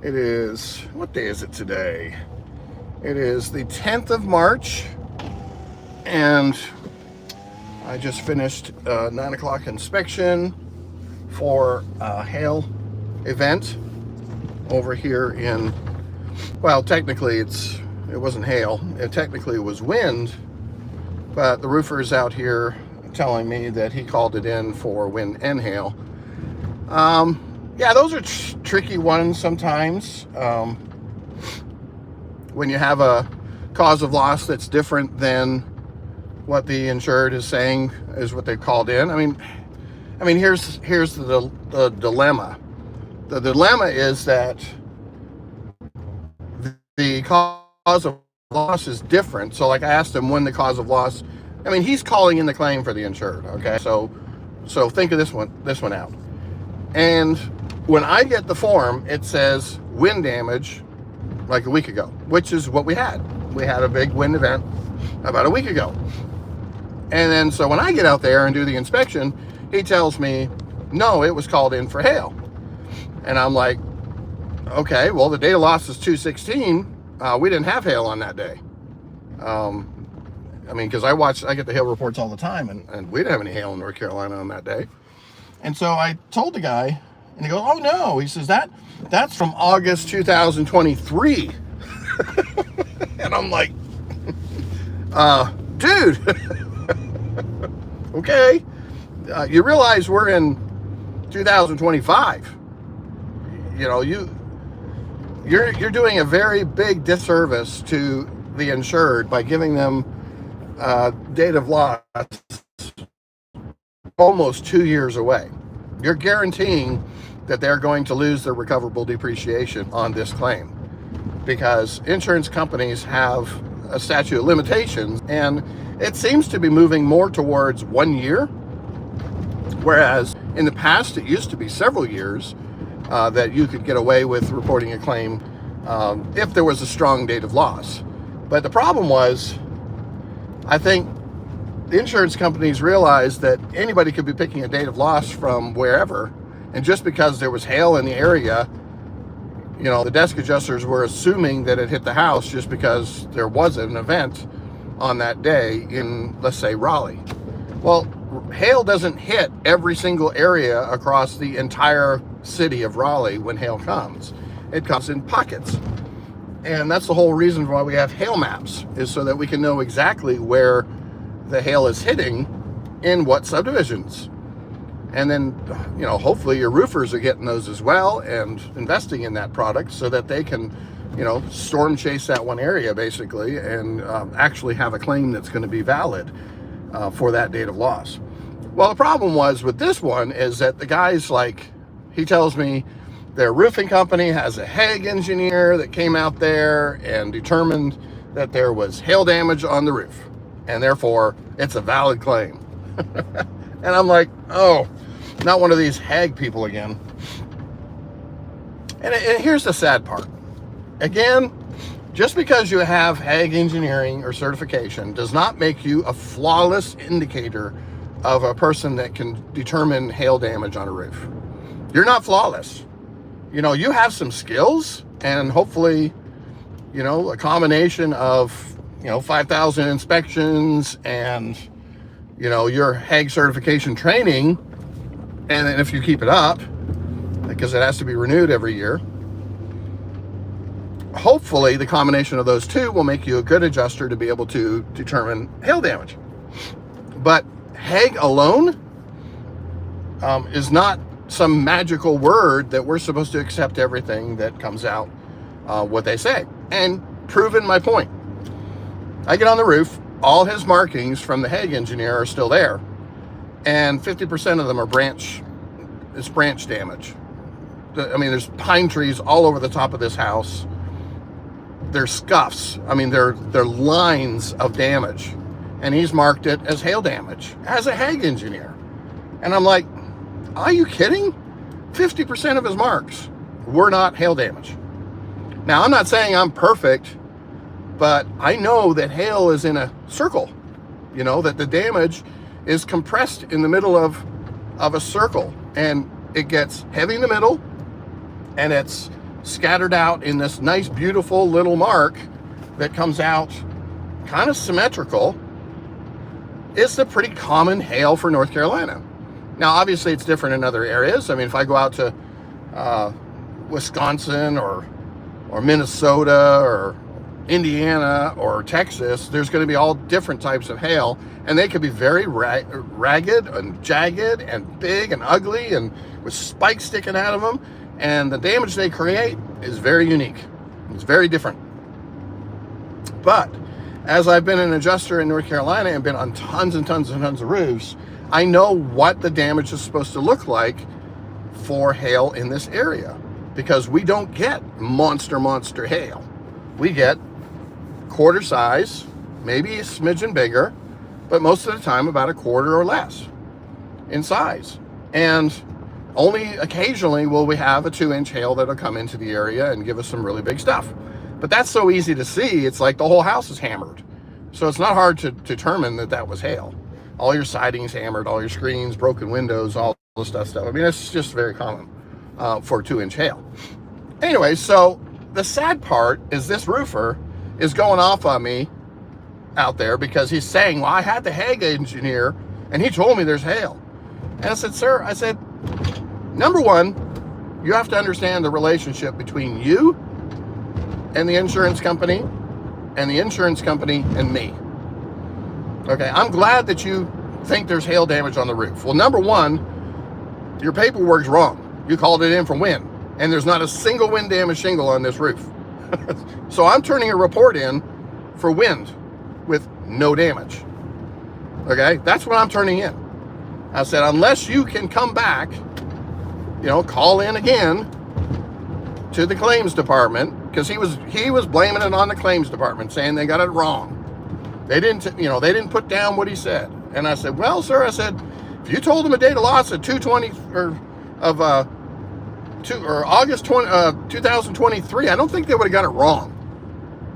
It is, what day is it today? It is the 10th of March, and I just finished a 9 o'clock inspection for a hail event over here in, well, technically it wasn't hail. It technically was wind, but the roofer's out here telling me that he called it in for wind and hail. Yeah, those are tricky ones sometimes. When you have a cause of loss that's different than what the insured is saying is what they called in. I mean, here's the dilemma. The dilemma is that the cause of loss is different. So, like, I asked him when the cause of loss. I mean, he's calling in the claim for the insured. Okay, so think of this one out. And when I get the form, it says wind damage like a week ago, which is what we had. We had a big wind event about a week ago. And then so when I get out there and do the inspection, he tells me, no, it was called in for hail. And I'm like, okay, well, the date of loss is 2/16. We didn't have hail on that day. I mean, because I get the hail reports all the time, and we didn't have any hail in North Carolina on that day. And so I told the guy, and he goes, oh no, he says that's from August 2023. And I'm like, dude, okay. You realize we're in 2025. You know, you're doing a very big disservice to the insured by giving them date of loss almost 2 years away. You're guaranteeing that they're going to lose their recoverable depreciation on this claim, because insurance companies have a statute of limitations, and it seems to be moving more towards 1 year, whereas in the past it used to be several years that you could get away with reporting a claim if there was a strong date of loss. But the problem was, I think the insurance companies realized that anybody could be picking a date of loss from wherever, and just because there was hail in the area, you know, the desk adjusters were assuming that it hit the house just because there was an event on that day in, let's say, Raleigh. Well, hail doesn't hit every single area across the entire city of Raleigh when hail comes. It comes in pockets. And that's the whole reason why we have hail maps, is so that we can know exactly where the hail is hitting in what subdivisions. And then, you know, hopefully your roofers are getting those as well and investing in that product so that they can, you know, storm chase that one area basically, and actually have a claim that's going to be valid for that date of loss. Well, the problem was with this one is that the guy's like, he tells me their roofing company has a Hague engineer that came out there and determined that there was hail damage on the roof, and therefore it's a valid claim. And I'm like, oh, not one of these Hague people again. And here's the sad part. Again, just because you have Hague engineering or certification does not make you a flawless indicator of a person that can determine hail damage on a roof. You're not flawless. You know, you have some skills, and hopefully, you know, a combination of, you know, 5,000 inspections and, you know, your Hague certification training, and then if you keep it up, because it has to be renewed every year, hopefully the combination of those two will make you a good adjuster to be able to determine hail damage. But Hague alone is not some magical word that we're supposed to accept everything that comes out what they say. And proven my point. I get on the roof, all his markings from the Hague engineer are still there, and 50% of them are branch damage. I mean, there's pine trees all over the top of this house. There's scuffs. I mean, they're lines of damage, and he's marked it as hail damage as a Hague engineer. And I'm like, are you kidding? 50% of his marks were not hail damage. Now, I'm not saying I'm perfect, but I know that hail is in a circle, you know, that the damage is compressed in the middle of a circle, and it gets heavy in the middle, and it's scattered out in this nice, beautiful little mark that comes out kind of symmetrical, is the pretty common hail for North Carolina. Now, obviously, it's different in other areas. I mean, if I go out to Wisconsin or Minnesota or Indiana or Texas, there's going to be all different types of hail, and they could be very ragged and jagged and big and ugly and with spikes sticking out of them, and the damage they create is very unique. It's very different. But as I've been an adjuster in North Carolina and been on tons and tons and tons of roofs, I know what the damage is supposed to look like for hail in this area, because we don't get monster hail. We get quarter size, maybe a smidgen bigger, but most of the time about a quarter or less in size. And only occasionally will we have a 2-inch hail that'll come into the area and give us some really big stuff. But that's so easy to see, it's like the whole house is hammered. So it's not hard to determine that was hail. All your siding's hammered, all your screens, broken windows, all this stuff. I mean, it's just very common for 2-inch hail. Anyway, so the sad part is this roofer is going off on me out there because he's saying, well, I had the Hague engineer and he told me there's hail. And I said, sir, I said, number one, you have to understand the relationship between you and the insurance company and the insurance company and me. Okay, I'm glad that you think there's hail damage on the roof. Well, number one, your paperwork's wrong. You called it in for wind, and there's not a single wind damage shingle on this roof. So I'm turning a report in for wind with no damage. Okay, that's what I'm turning in. I said, unless you can come back, call in again to the claims department, because he was blaming it on the claims department, saying they got it wrong. They didn't put down what he said. And I said, well, sir, I said, if you told them a date of loss of August 2023, I don't think they would have got it wrong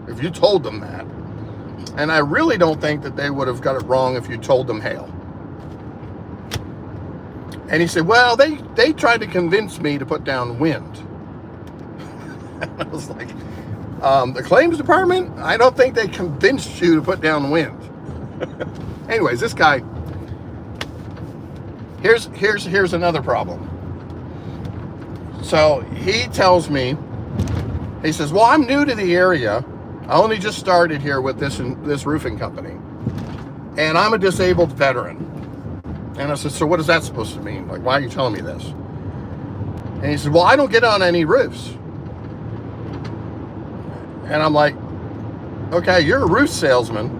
if you told them that. And I really don't think that they would have got it wrong if you told them hail. And he said, well, they tried to convince me to put down wind. I was like, the claims department, I don't think they convinced you to put down wind. Anyways, this guy, here's another problem. So he tells me, he says, well, I'm new to the area. I only just started here with this roofing company, and I'm a disabled veteran. And I said, so what is that supposed to mean? Like, why are you telling me this? And he said, well, I don't get on any roofs. And I'm like, okay, you're a roof salesman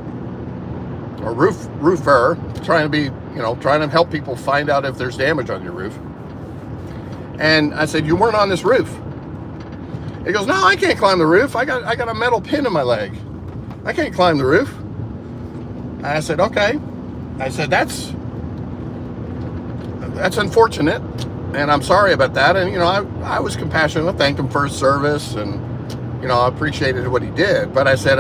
or roofer trying to help people find out if there's damage on your roof. And I said, you weren't on this roof. He goes, no, I can't climb the roof. I got a metal pin in my leg. I can't climb the roof. And I said, okay. I said, that's unfortunate, and I'm sorry about that. And I was compassionate. I thanked him for his service, and I appreciated what he did. But I said,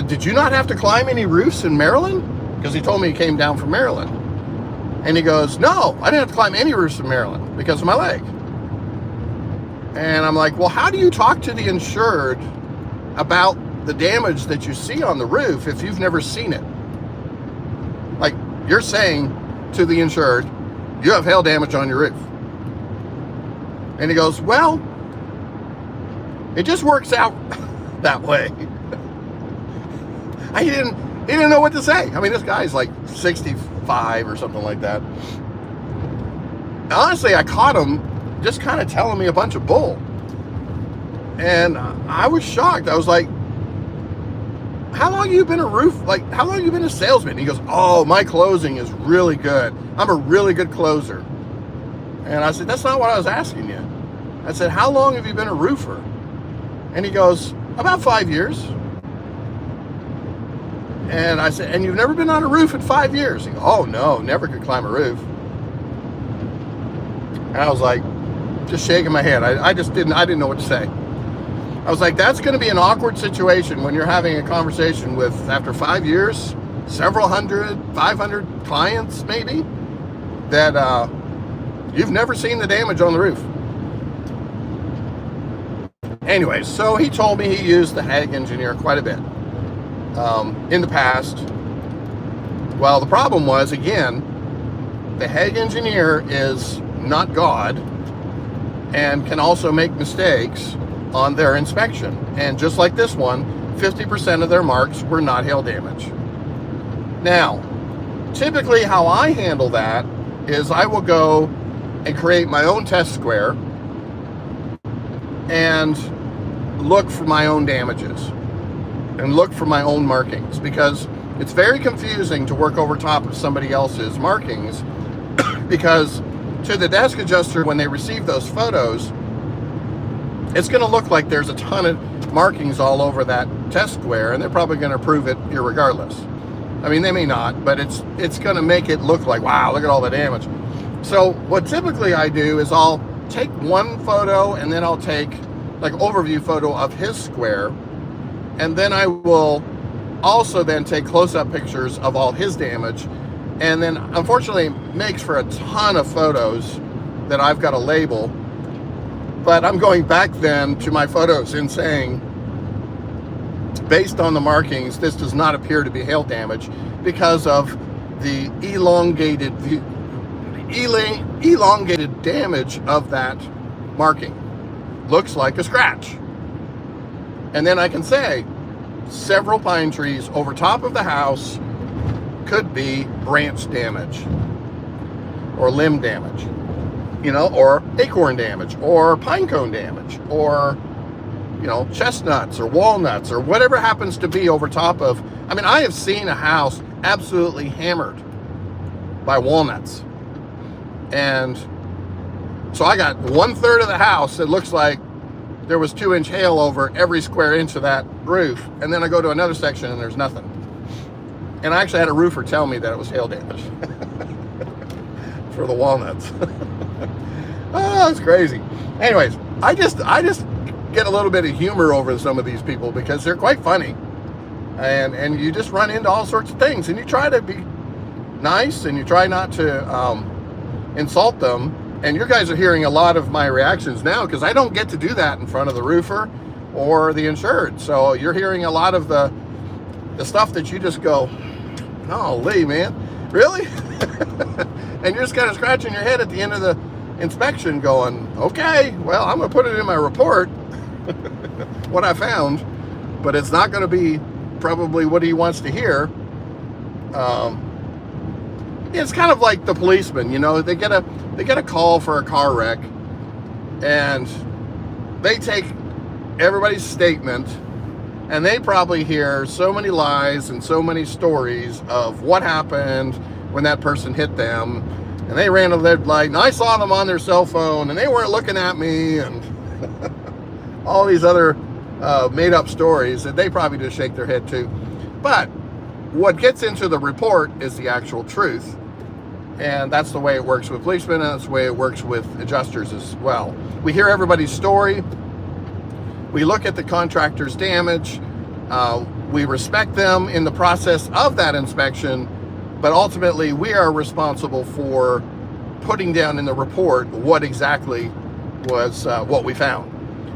did you not have to climb any roofs in Maryland? Because he told me he came down from Maryland. And he goes, no, I didn't have to climb any roofs in Maryland because of my leg. And I'm like, well, how do you talk to the insured about the damage that you see on the roof if you've never seen it? Like, you're saying to the insured, you have hail damage on your roof. And he goes, well, it just works out that way. He didn't know what to say. I mean, this guy's like 65 or something like that. Honestly, I caught him just kind of telling me a bunch of bull. And I was shocked. I was like, how long have you been how long have you been a salesman? He goes, oh, my closing is really good. I'm a really good closer. And I said, that's not what I was asking you. I said, how long have you been a roofer? And he goes, about 5 years. And I said, and you've never been on a roof in 5 years? He goes, oh no, never could climb a roof. And I was like, just shaking my head. I didn't know what to say. I was like, that's going to be an awkward situation when you're having a conversation with, after 5 years, several hundred, 500 clients maybe, that you've never seen the damage on the roof. Anyways, so he told me he used the Hague engineer quite a bit in the past. Well, the problem was, again, the Hague engineer is not God and can also make mistakes on their inspection. And just like this one, 50% of their marks were not hail damage. Now, typically how I handle that is I will go and create my own test square and look for my own damages and look for my own markings, because it's very confusing to work over top of somebody else's markings because to the desk adjuster, when they receive those photos, it's going to look like there's a ton of markings all over that test square, and they're probably going to approve it irregardless. I mean, they may not, but it's going to make it look like, wow, look at all the damage. So what typically I do is I'll take one photo and then I'll take like overview photo of his square, and then I will also then take close-up pictures of all his damage, and then unfortunately it makes for a ton of photos that I've got to label. But I'm going back then to my photos and saying, based on the markings, this does not appear to be hail damage because of the elongated damage of that marking. Looks like a scratch. And then I can say several pine trees over top of the house could be branch damage or limb damage, you know, or acorn damage or pine cone damage or, you know, chestnuts or walnuts or whatever happens to be over top of. I mean, I have seen a house absolutely hammered by walnuts. And so I got 1/3 of the house that looks like there was 2-inch hail over every square inch of that roof. And then I go to another section and there's nothing. And I actually had a roofer tell me that it was hail damage for the walnuts. Oh, it's crazy. Anyways, I just get a little bit of humor over some of these people because they're quite funny. And you just run into all sorts of things, and you try to be nice and you try not to insult them. And you guys are hearing a lot of my reactions now because I don't get to do that in front of the roofer or the insured. So you're hearing a lot of the stuff that you just go, holy man, really? And you're just kind of scratching your head at the end of the inspection going, okay, well, I'm going to put it in my report, what I found, but it's not going to be probably what he wants to hear. It's kind of like the policeman, you know, they get a call for a car wreck and they take everybody's statement and they probably hear so many lies and so many stories of what happened when that person hit them, and they ran a red light and I saw them on their cell phone and they weren't looking at me, and all these other made up stories that they probably just shake their head to. But what gets into the report is the actual truth. And that's the way it works with policemen, and that's the way it works with adjusters as well. We hear everybody's story. We look at the contractor's damage. We respect them in the process of that inspection, but ultimately we are responsible for putting down in the report what exactly was what we found.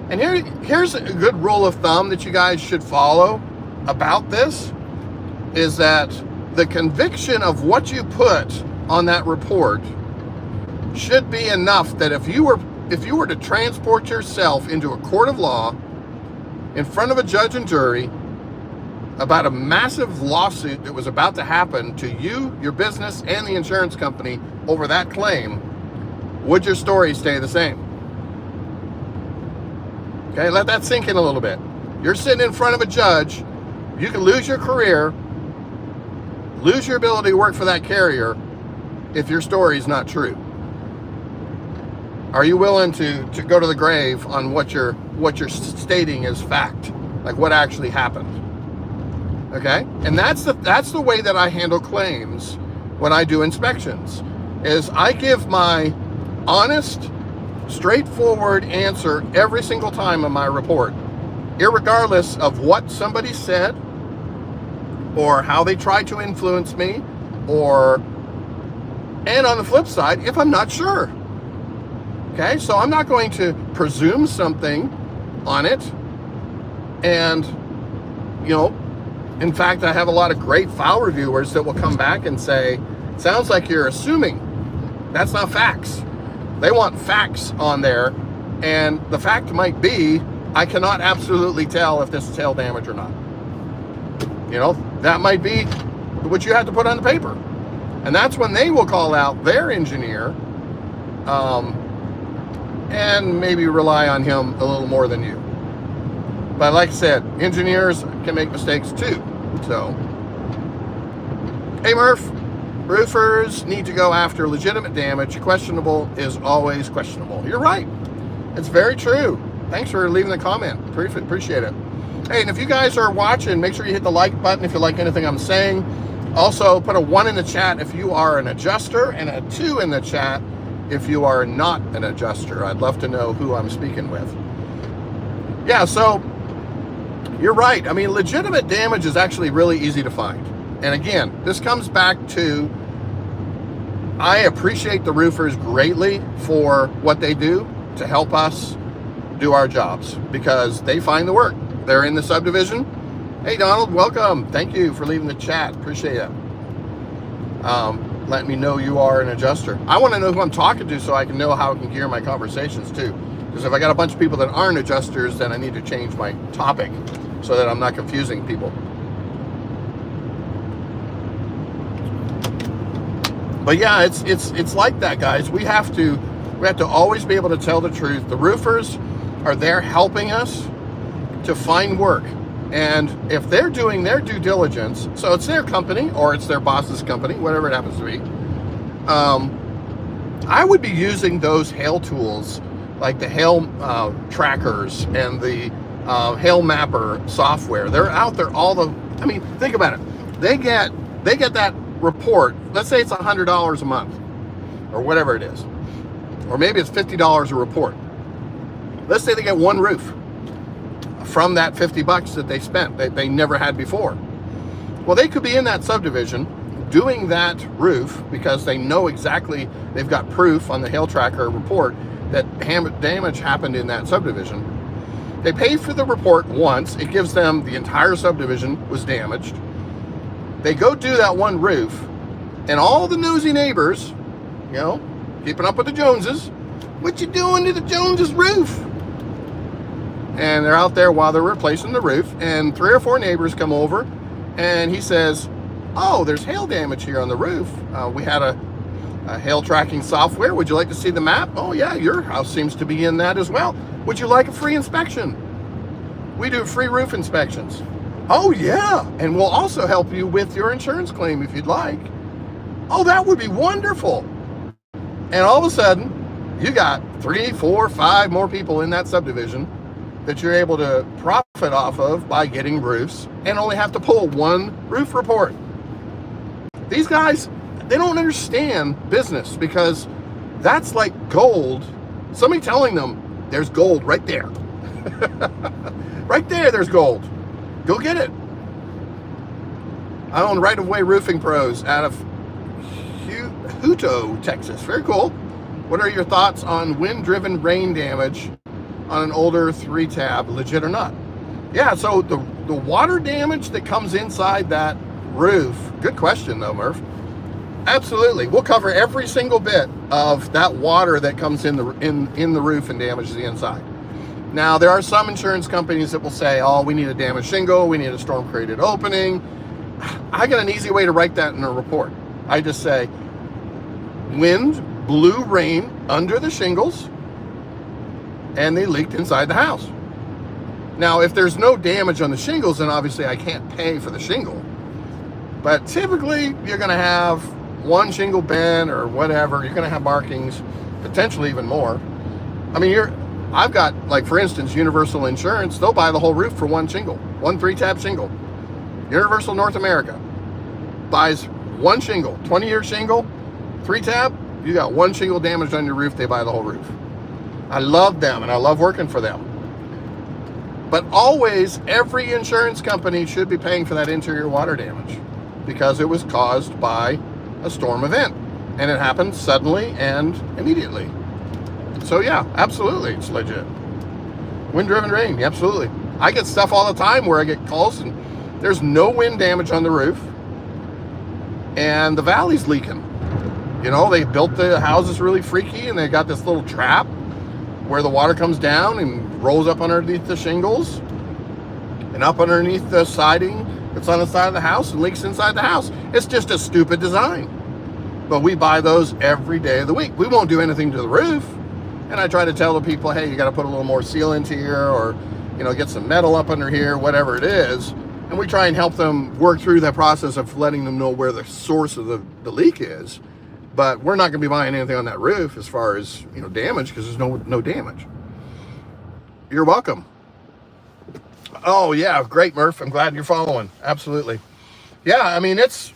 And here's a good rule of thumb that you guys should follow about this, is that the conviction of what you put on that report should be enough that if you were to transport yourself into a court of law in front of a judge and jury about a massive lawsuit that was about to happen to you, your business, and the insurance company over that claim, would your story stay the same? Okay, let that sink in a little bit. You're sitting in front of a judge, you can lose your career, lose your ability to work for that carrier if your story is not true. Are you willing to go to the grave on what you're stating as fact, like what actually happened? Okay, and that's the way that I handle claims when I do inspections. Is I give my honest, straightforward answer every single time in my report, irregardless of what somebody said or how they tried to influence me, and on the flip side, if I'm not sure. Okay, so I'm not going to presume something on it. And, you know, in fact, I have a lot of great file reviewers that will come back and say, sounds like you're assuming. That's not facts. They want facts on there. And the fact might be, I cannot absolutely tell if this is hail damage or not. You know, that might be what you have to put on the paper. And that's when they will call out their engineer and maybe rely on him a little more than you. But like I said, engineers can make mistakes too. So, hey Murph, roofers need to go after legitimate damage. Questionable is always questionable. You're right. It's very true. Thanks for leaving the comment. Appreciate it. Hey, and if you guys are watching, make sure you hit the like button if you like anything I'm saying. Also, put a 1 in the chat if you are an adjuster, and a 2 in the chat if you are not an adjuster. I'd love to know who I'm speaking with. Yeah, so you're right. I mean, legitimate damage is actually really easy to find. And again, this comes back to, I appreciate the roofers greatly for what they do to help us do our jobs, because they find the work. They're in the subdivision. Hey Donald, welcome. Thank you for leaving the chat. Appreciate it. Let me know you are an adjuster. I want to know who I'm talking to so I can know how I can gear my conversations too. Because if I got a bunch of people that aren't adjusters, then I need to change my topic so that I'm not confusing people. But yeah, it's like that, guys. We have to always be able to tell the truth. The roofers are there helping us to find work. And if they're doing their due diligence, so it's their company or it's their boss's company, whatever it happens to be, I would be using those hail tools like the hail trackers and the hail mapper software. They're out there I mean, think about it. They get that report. Let's say it's $100 a month or whatever it is. Or maybe it's $50 a report. Let's say they get one roof from that $50 that they spent, that they never had before. Well, they could be in that subdivision doing that roof because they know exactly, they've got proof on the hail tracker report that damage happened in that subdivision. They pay for the report once. It gives them the entire subdivision was damaged. They go do that one roof, and all the nosy neighbors, you know, keeping up with the Joneses, what you doing to the Joneses roof? And they're out there while they're replacing the roof, and 3 or 4 neighbors come over, and he says, oh, there's hail damage here on the roof. We had a hail tracking software. Would you like to see the map? Oh yeah, your house seems to be in that as well. Would you like a free inspection? We do free roof inspections. Oh yeah, and we'll also help you with your insurance claim if you'd like. Oh, that would be wonderful. And all of a sudden, you got 3, 4, 5 more people in that subdivision that you're able to profit off of by getting roofs and only have to pull one roof report. These guys, they don't understand business because that's like gold. Somebody telling them there's gold right there. Right there, there's gold. Go get it. I own Right of Way Roofing Pros out of Hutto, Texas. Very cool. What are your thoughts on wind-driven rain damage on an older 3-tab, legit or not? Yeah, so the water damage that comes inside that roof, good question though, Murph. Absolutely, we'll cover every single bit of that water that comes in the roof and damages the inside. Now, there are some insurance companies that will say, oh, we need a damaged shingle, we need a storm-created opening. I got an easy way to write that in a report. I just say, wind blew rain under the shingles, and they leaked inside the house. Now, if there's no damage on the shingles, then obviously I can't pay for the shingle. But typically, you're going to have one shingle bent or whatever. You're going to have markings, potentially even more. I mean, I've got, like, for instance, Universal Insurance. They'll buy the whole roof for one shingle, one 3-tab shingle. Universal North America buys one shingle, 20-year shingle, 3-tab. You got one shingle damaged on your roof, they buy the whole roof. I love them, and I love working for them. But always, every insurance company should be paying for that interior water damage because it was caused by a storm event, and it happened suddenly and immediately. So yeah, absolutely, it's legit. Wind-driven rain, absolutely. I get stuff all the time where I get calls and there's no wind damage on the roof and the valley's leaking. You know, they built the houses really freaky and they got this little trap where the water comes down and rolls up underneath the shingles and up underneath the siding that's on the side of the house and leaks inside the house. It's just a stupid design. But we buy those every day of the week. We won't do anything to the roof. And I try to tell the people, hey, you got to put a little more sealant here, or, you know, get some metal up under here, whatever it is. And we try and help them work through that process of letting them know where the source of the leak is. But we're not going to be buying anything on that roof as far as, you know, damage, because there's no damage. You're welcome. Oh, yeah, great, Murph. I'm glad you're following. Absolutely. Yeah, I mean, it's,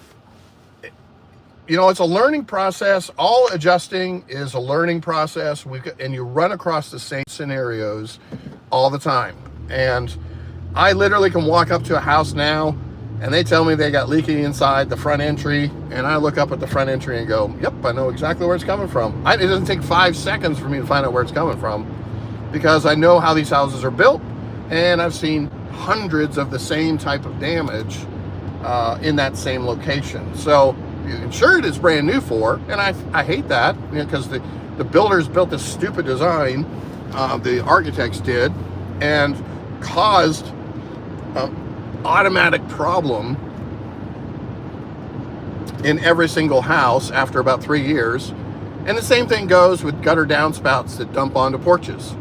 you know, it's a learning process. All adjusting is a learning process. And you run across the same scenarios all the time. And I literally can walk up to a house now and they tell me they got leaking inside the front entry. And I look up at the front entry and go, yep, I know exactly where it's coming from. It doesn't take 5 seconds for me to find out where it's coming from, because I know how these houses are built. And I've seen hundreds of the same type of damage in that same location. So insured is brand new for, and I hate that, you know, because the builders built this stupid design, the architects did, and caused an automatic problem in every single house after about 3 years. And the same thing goes with gutter downspouts that dump onto porches.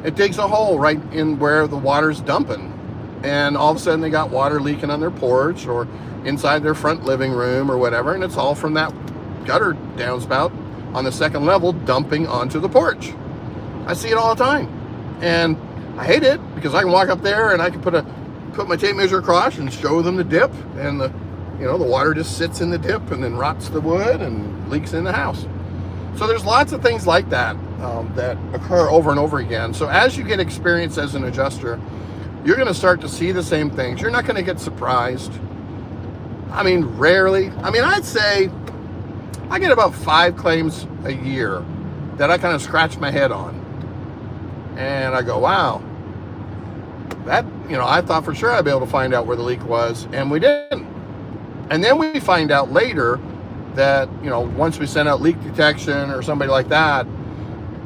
It digs a hole right in where the water's dumping, and all of a sudden they got water leaking on their porch or inside their front living room or whatever, and it's all from that gutter downspout on the second level dumping onto the porch. I see it all the time, and I hate it, because I can walk up there and I can put my tape measure across and show them the dip, and the water just sits in the dip and then rots the wood and leaks in the house. So there's lots of things like that that occur over and over again. So as you get experience as an adjuster, you're going to start to see the same things. You're not going to get surprised. I mean, rarely. I mean, I'd say I get about 5 claims a year that I kind of scratch my head on. And I go, wow, that, you know, I thought for sure I'd be able to find out where the leak was, and we didn't. And then we find out later that, you know, once we sent out leak detection or somebody like that,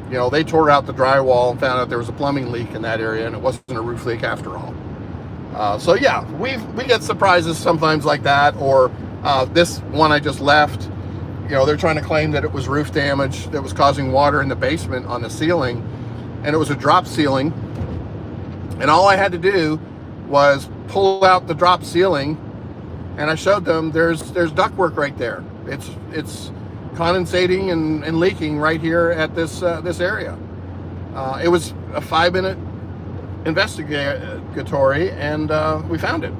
you know, they tore out the drywall and found out there was a plumbing leak in that area, and it wasn't a roof leak after all. So yeah, we get surprises sometimes like that. Or this one I just left, you know, they're trying to claim that it was roof damage that was causing water in the basement on the ceiling, and it was a drop ceiling. And all I had to do was pull out the drop ceiling, and I showed them there's ductwork right there. It's condensating and leaking right here at this area. It was a 5-minute investigatory, and we found it.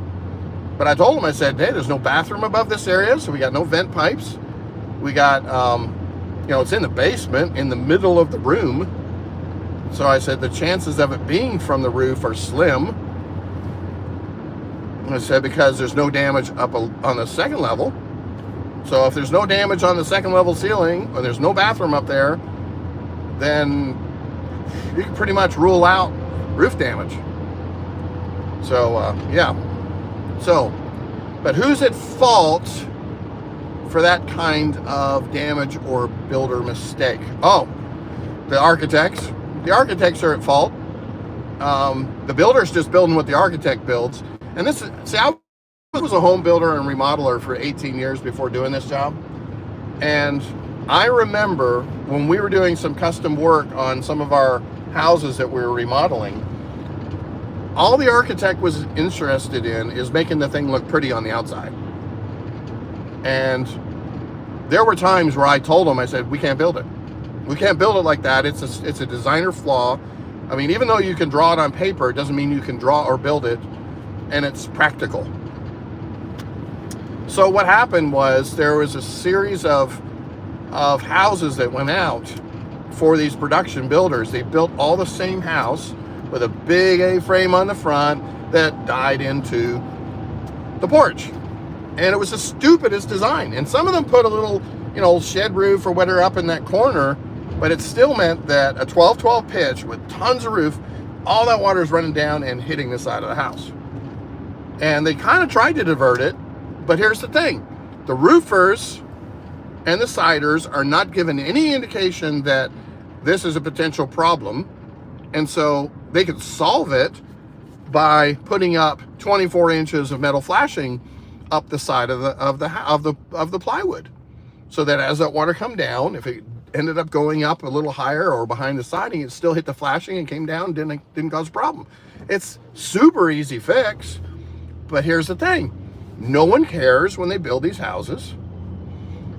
But I told them, I said, hey, there's no bathroom above this area, so we got no vent pipes. We got, you know, it's in the basement, in the middle of the room. So I said the chances of it being from the roof are slim. And I said, because there's no damage up on the second level. So if there's no damage on the second level ceiling, or there's no bathroom up there, then you can pretty much rule out roof damage. So yeah. So, but who's at fault for that kind of damage or builder mistake? Oh, the architects. The architects are at fault. The builder's just building what the architect builds. And this is, see, I was a home builder and remodeler for 18 years before doing this job. And I remember when we were doing some custom work on some of our houses that we were remodeling, all the architect was interested in is making the thing look pretty on the outside. And there were times where I told him, I said, we can't build it. We can't build it like that. It's a designer flaw. I mean, even though you can draw it on paper, it doesn't mean you can draw or build it, and it's practical. So what happened was there was a series of houses that went out for these production builders. They built all the same house with a big A-frame on the front that died into the porch. And it was the stupidest design. And some of them put a little, you know, shed roof or whatever up in that corner, but it still meant that a 12-12 pitch with tons of roof all that water is running down and hitting the side of the house. And they kind of tried to divert it, but here's the thing. The roofers and the siders are not given any indication that this is a potential problem. And so they could solve it by putting up 24 inches of metal flashing up the side of the plywood, so that as that water come down, if it ended up going up a little higher or behind the siding, it still hit the flashing and came down, didn't cause a problem. It's super easy fix. But here's the thing, no one cares when they build these houses.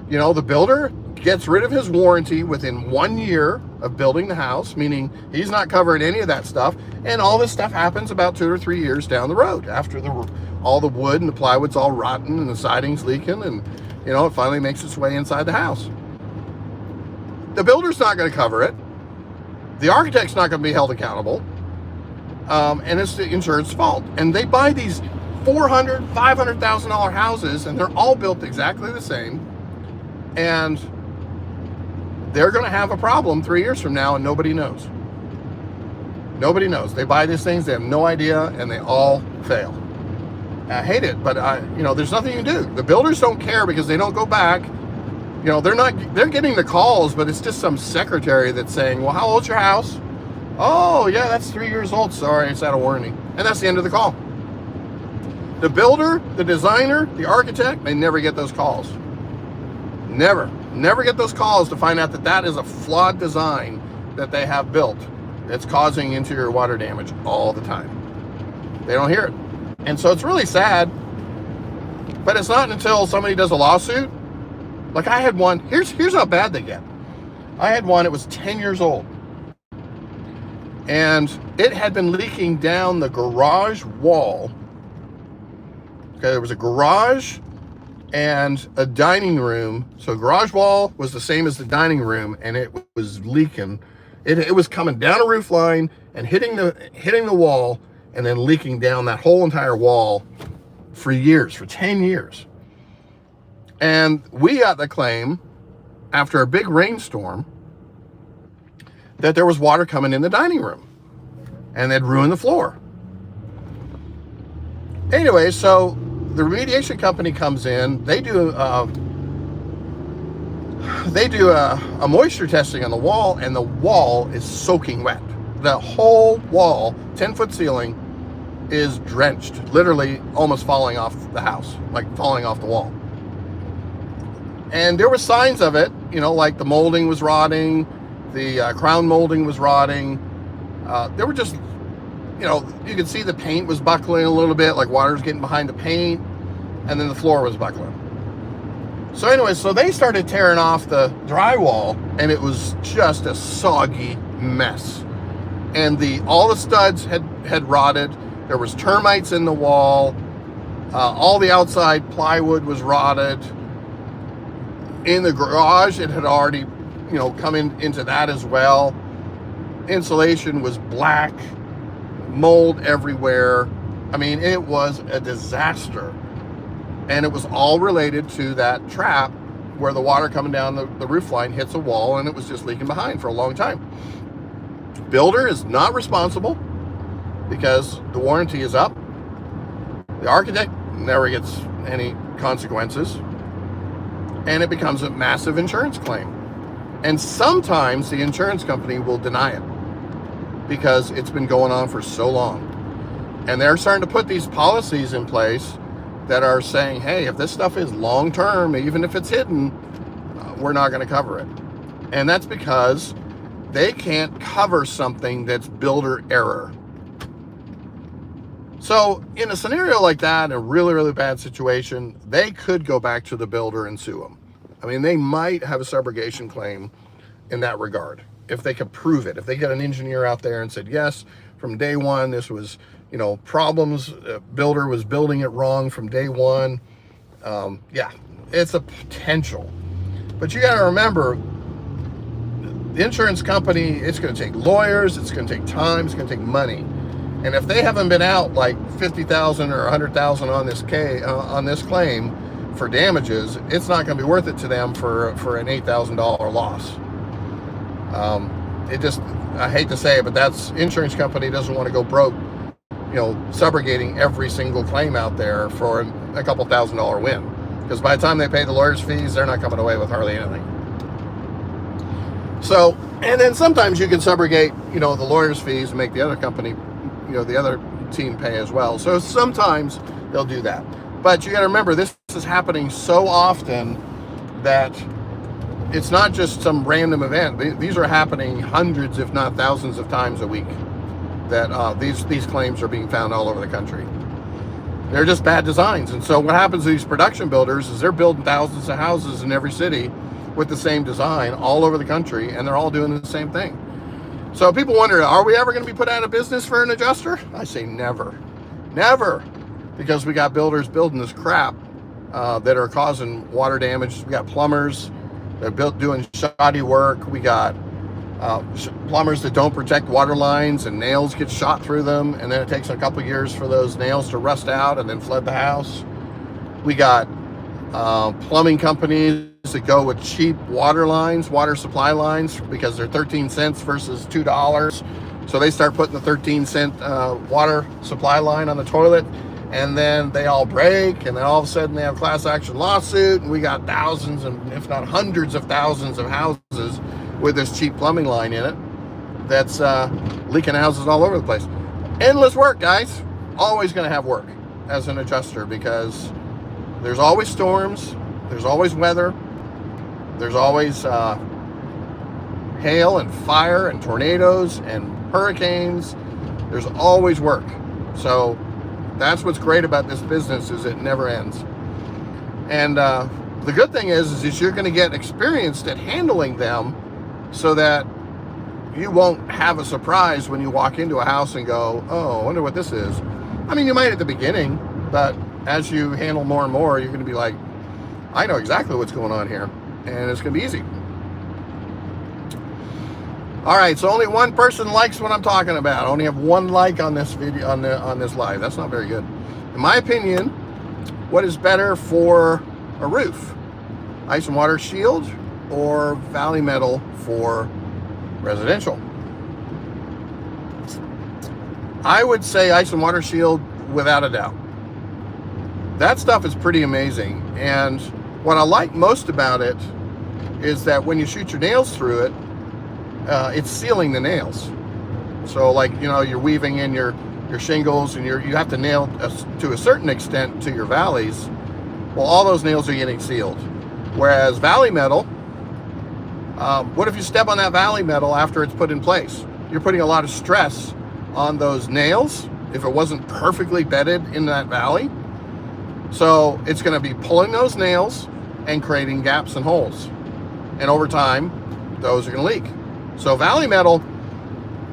You know, the builder gets rid of his warranty within 1 year of building the house, meaning he's not covering any of that stuff. And all this stuff happens about 2 or 3 years down the road after all the wood and the plywood's all rotten and the siding's leaking, and, you know, it finally makes its way inside the house. The builder's not going to cover it. The architect's not going to be held accountable. And it's the insurance fault. And they buy these $400,000, $500,000 houses, and they're all built exactly the same, and they're going to have a problem 3 years from now, and nobody knows. Nobody knows. They buy these things, they have no idea, and they all fail. I hate it, but you know, there's nothing you can do. The builders don't care because they don't go back. You know, they're getting the calls, but it's just some secretary that's saying, well, how old's your house? Oh, yeah, that's 3 years old. Sorry, it's out of warranty. And that's the end of the call. The builder, the designer, the architect, they never get those calls. Never get those calls to find out that that is a flawed design that they have built that's causing interior water damage all the time. They don't hear it. And so it's really sad, but it's not until somebody does a lawsuit. Like I had one, here's how bad they get. I had one, it was 10 years old. And it had been leaking down the garage wall. Okay, there was a garage and a dining room. So garage wall was the same as the dining room, and it was leaking. It was coming down a roof line and hitting the wall, and then leaking down that whole entire wall for years, for 10 years. And we got the claim after a big rainstorm that there was water coming in the dining room, and they'd ruined the floor. Anyway, so the remediation company comes in. They do a moisture testing on the wall, and the wall is soaking wet. The whole wall, 10-foot ceiling, is drenched, literally almost falling off the house, like falling off the wall. And there were signs of it, you know, like the molding was rotting, the crown molding was rotting. There were just, you know, you could see the paint was buckling a little bit, like water was getting behind the paint, and then the floor was buckling. So anyway, so they started tearing off the drywall, and it was just a soggy mess. And all the studs had rotted. There was termites in the wall. All the outside plywood was rotted. In the garage, it had already, you know, come into that as well. Insulation was black, mold everywhere. I mean, it was a disaster. And it was all related to that trap where the water coming down the roof line hits a wall, and it was just leaking behind for a long time. Builder is not responsible because the warranty is up. The architect never gets any consequences, and it becomes a massive insurance claim. And sometimes the insurance company will deny it because it's been going on for so long. And they're starting to put these policies in place that are saying, hey, if this stuff is long-term, even if it's hidden, we're not going to cover it. And that's because they can't cover something that's builder error. So in a scenario like that, a really, really bad situation, they could go back to the builder and sue them. I mean, they might have a subrogation claim in that regard, if they could prove it. If they get an engineer out there and said, yes, from day one, this was, you know, problems, builder was building it wrong from day one. Yeah, it's a potential. But you got to remember, the insurance company, it's going to take lawyers, it's going to take time, it's going to take money. And if they haven't been out like $50,000 or $100,000 on this claim for damages, it's not going to be worth it to them for an $8,000 loss. it just, I hate to say it, but that's insurance company doesn't want to go broke, subrogating every single claim out there for a couple $1,000 win. Because by the time they pay the lawyer's fees, they're not coming away with hardly anything. So, and then sometimes you can subrogate, the lawyer's fees and make the other company, the other team pay as well. So sometimes they'll do that. But you got to remember, this is happening so often that it's not just some random event. These are happening hundreds, if not thousands of times a week, that these claims are being found all over the country. They're just bad designs. And so what happens to these production builders is they're building thousands of houses in every city with the same design all over the country, and they're all doing the same thing. So people wonder, are we ever going to be put out of business for an adjuster? I say never. Never. Because we got builders building this crap that are causing water damage. We got plumbers that are doing shoddy work. We got plumbers that don't protect water lines, and nails get shot through them, and then it takes a couple years for those nails to rust out and then flood the house. We got plumbing companies that go with cheap water lines, water supply lines, because they're 13 cents versus $2. So they start putting the 13-cent water supply line on the toilet, and then they all break, and then all of a sudden they have a class action lawsuit, and we got thousands, and if not hundreds of thousands of houses with this cheap plumbing line in it that's leaking houses all over the place. Endless work, guys. Always going to have work as an adjuster, because there's always storms, there's always weather, there's always hail and fire and tornadoes and hurricanes. There's always work. So that's what's great about this business, is it never ends. And the good thing is you're going to get experienced at handling them, so that you won't have a surprise when you walk into a house and go, oh, I wonder what this is. I mean, you might at the beginning, but as you handle more and more, you're going to be like, I know exactly what's going on here, and it's going to be easy. All right, so only one person likes what I'm talking about. I only have one like on this video, on this live. That's not very good. In my opinion, what is better for a roof? Ice and water shield or Valley Metal for residential? I would say ice and water shield without a doubt. That stuff is pretty amazing. And what I like most about it is that when you shoot your nails through it, it's sealing the nails. So like, you're weaving in your shingles, and you have to nail to a certain extent to your valleys. Well, all those nails are getting sealed. Whereas Valley Metal, what if you step on that Valley Metal after it's put in place? You're putting a lot of stress on those nails if it wasn't perfectly bedded in that valley. So it's going to be pulling those nails and creating gaps and holes. And over time, those are going to leak. So Valley Metal,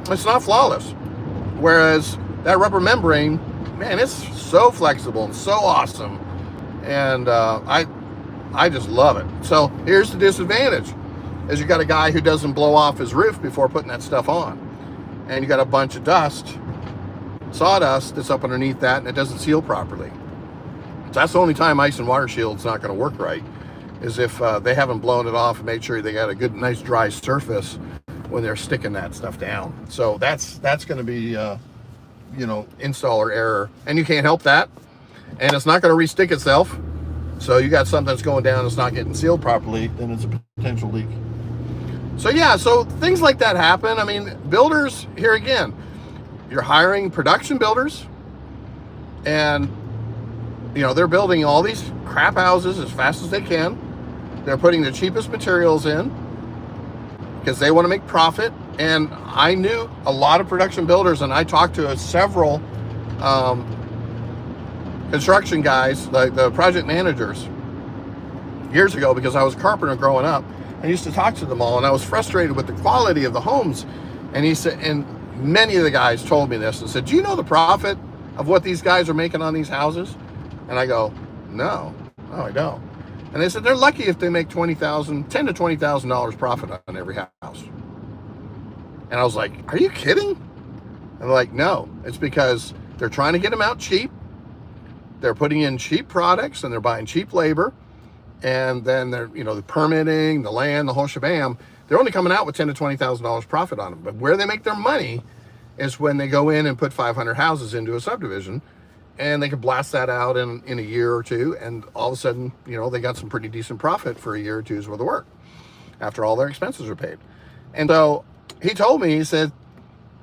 it's not flawless. Whereas that rubber membrane, man, it's so flexible and so awesome. And I just love it. So here's the disadvantage, is you got a guy who doesn't blow off his roof before putting that stuff on. And you got a bunch of dust, sawdust that's up underneath that, and it doesn't seal properly. So that's the only time ice and water shield's not going to work right, is if they haven't blown it off and made sure they got a good, nice, dry surface when they're sticking that stuff down. So that's going to be, installer error, and you can't help that. And it's not going to re-stick itself. So you got something that's going down, it's not getting sealed properly, then it's a potential leak. So yeah, so things like that happen. I mean, builders, here again, you're hiring production builders, and they're building all these crap houses as fast as they can. They're putting the cheapest materials in because they want to make profit. And I knew a lot of production builders, and I talked to several construction guys, like the project managers, years ago, because I was a carpenter growing up. I used to talk to them all, and I was frustrated with the quality of the homes. And he said, and many of the guys told me this and said, do you know the profit of what these guys are making on these houses? And I go, no, I don't. And they said they're lucky if they make $10,000 to $20,000 profit on every house. And I was like, are you kidding? And they're like, no, it's because they're trying to get them out cheap. They're putting in cheap products, and they're buying cheap labor. And then they're, the permitting, the land, the whole shebang. they're only coming out with $10,000 to $20,000 profit on them. But where they make their money is when they go in and put 500 houses into a subdivision, and they can blast that out in a year or two, and all of a sudden, you know, they got some pretty decent profit for a year or two's worth of work after all their expenses are paid. And so he told me, he said,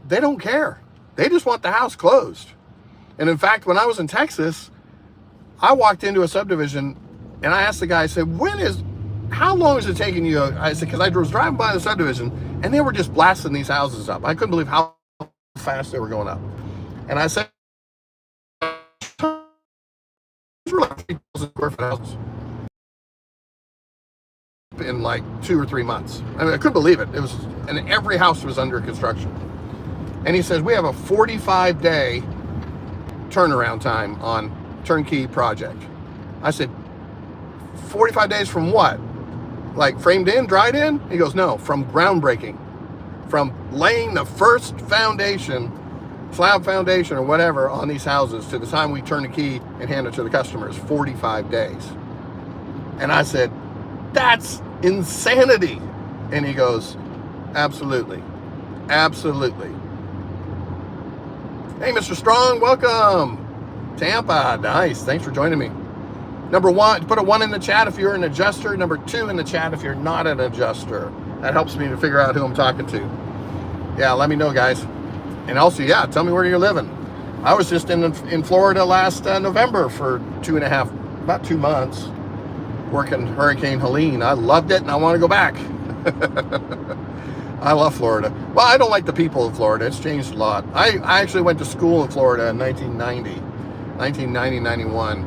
they don't care. They just want the house closed. And in fact, when I was in Texas, I walked into a subdivision and I asked the guy, I said, how long is it taking you? I said, because I was driving by the subdivision and they were just blasting these houses up. I couldn't believe how fast they were going up. And I said, these were like 3,000 square foot houses in like 2 or 3 months. I mean, I couldn't believe it. And every house was under construction. And he says, we have a 45-day turnaround time on turnkey project. I said, 45 days from what? Like framed in, dried in? He goes, no, from groundbreaking. From laying the first foundation, slab foundation or whatever on these houses to the time we turn the key and hand it to the customers, 45 days. And I said, that's insanity. And he goes, absolutely, absolutely. Hey, Mr. Strong, welcome. Tampa, nice, thanks for joining me. Number 1, put a 1 in the chat if you're an adjuster. Number 2 in the chat if you're not an adjuster. That helps me to figure out who I'm talking to. Yeah, let me know, guys. And also, yeah, tell me where you're living. I was just in Florida last November for about 2 months, working Hurricane Helene. I loved it, and I want to go back. I love Florida. Well, I don't like the people of Florida. It's changed a lot. I actually went to school in Florida in 1990, 91,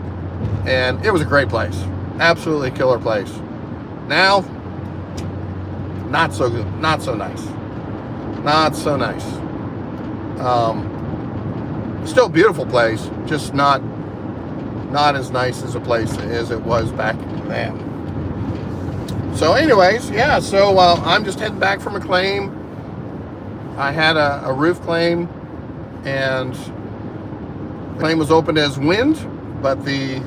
and it was a great place. Absolutely killer place. Now, not so good. Not so nice. Not so nice. Still a beautiful place, just not as nice as a place as it was back then. So anyways, yeah, so I'm just heading back from a claim. I had a roof claim, and the claim was opened as wind, but the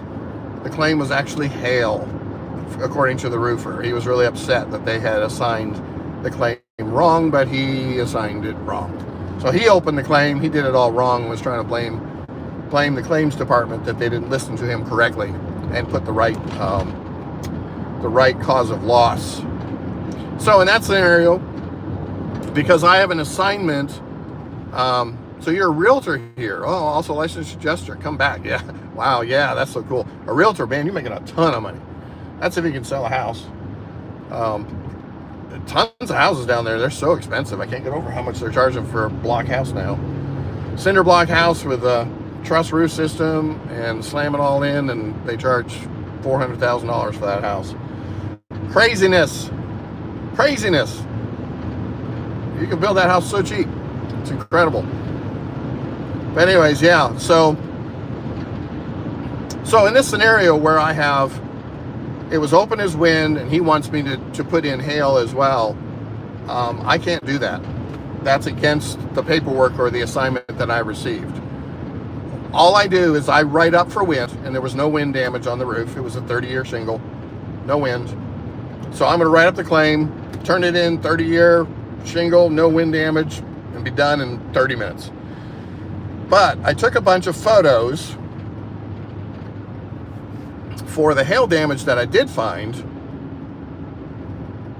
claim was actually hail, according to the roofer. He was really upset that they had assigned the claim wrong, but he assigned it wrong. So he opened the claim, he did it all wrong, and was trying to blame the claims department that they didn't listen to him correctly and put the right cause of loss. So in that scenario, because I have an assignment, so you're a realtor here. Oh, also licensed adjuster, come back. Yeah, wow, yeah, that's so cool. A realtor, man, you're making a ton of money. That's if you can sell a house. Tons of houses down there, they're so expensive. I can't get over how much they're charging for a block house now. Cinder block house with a truss roof system and slam it all in, and they charge $400,000 for that house. Craziness. Craziness. You can build that house so cheap. It's incredible. But anyways, yeah, so in this scenario where I have, it was open as wind and he wants me to put in hail as well, I can't do that. That's against the paperwork or the assignment that I received. All I do is I write up for wind, and there was no wind damage on the roof. It was a 30-year shingle, no wind. So I'm going to write up the claim, turn it in, 30-year shingle, no wind damage, and be done in 30 minutes. But I took a bunch of photos for the hail damage that I did find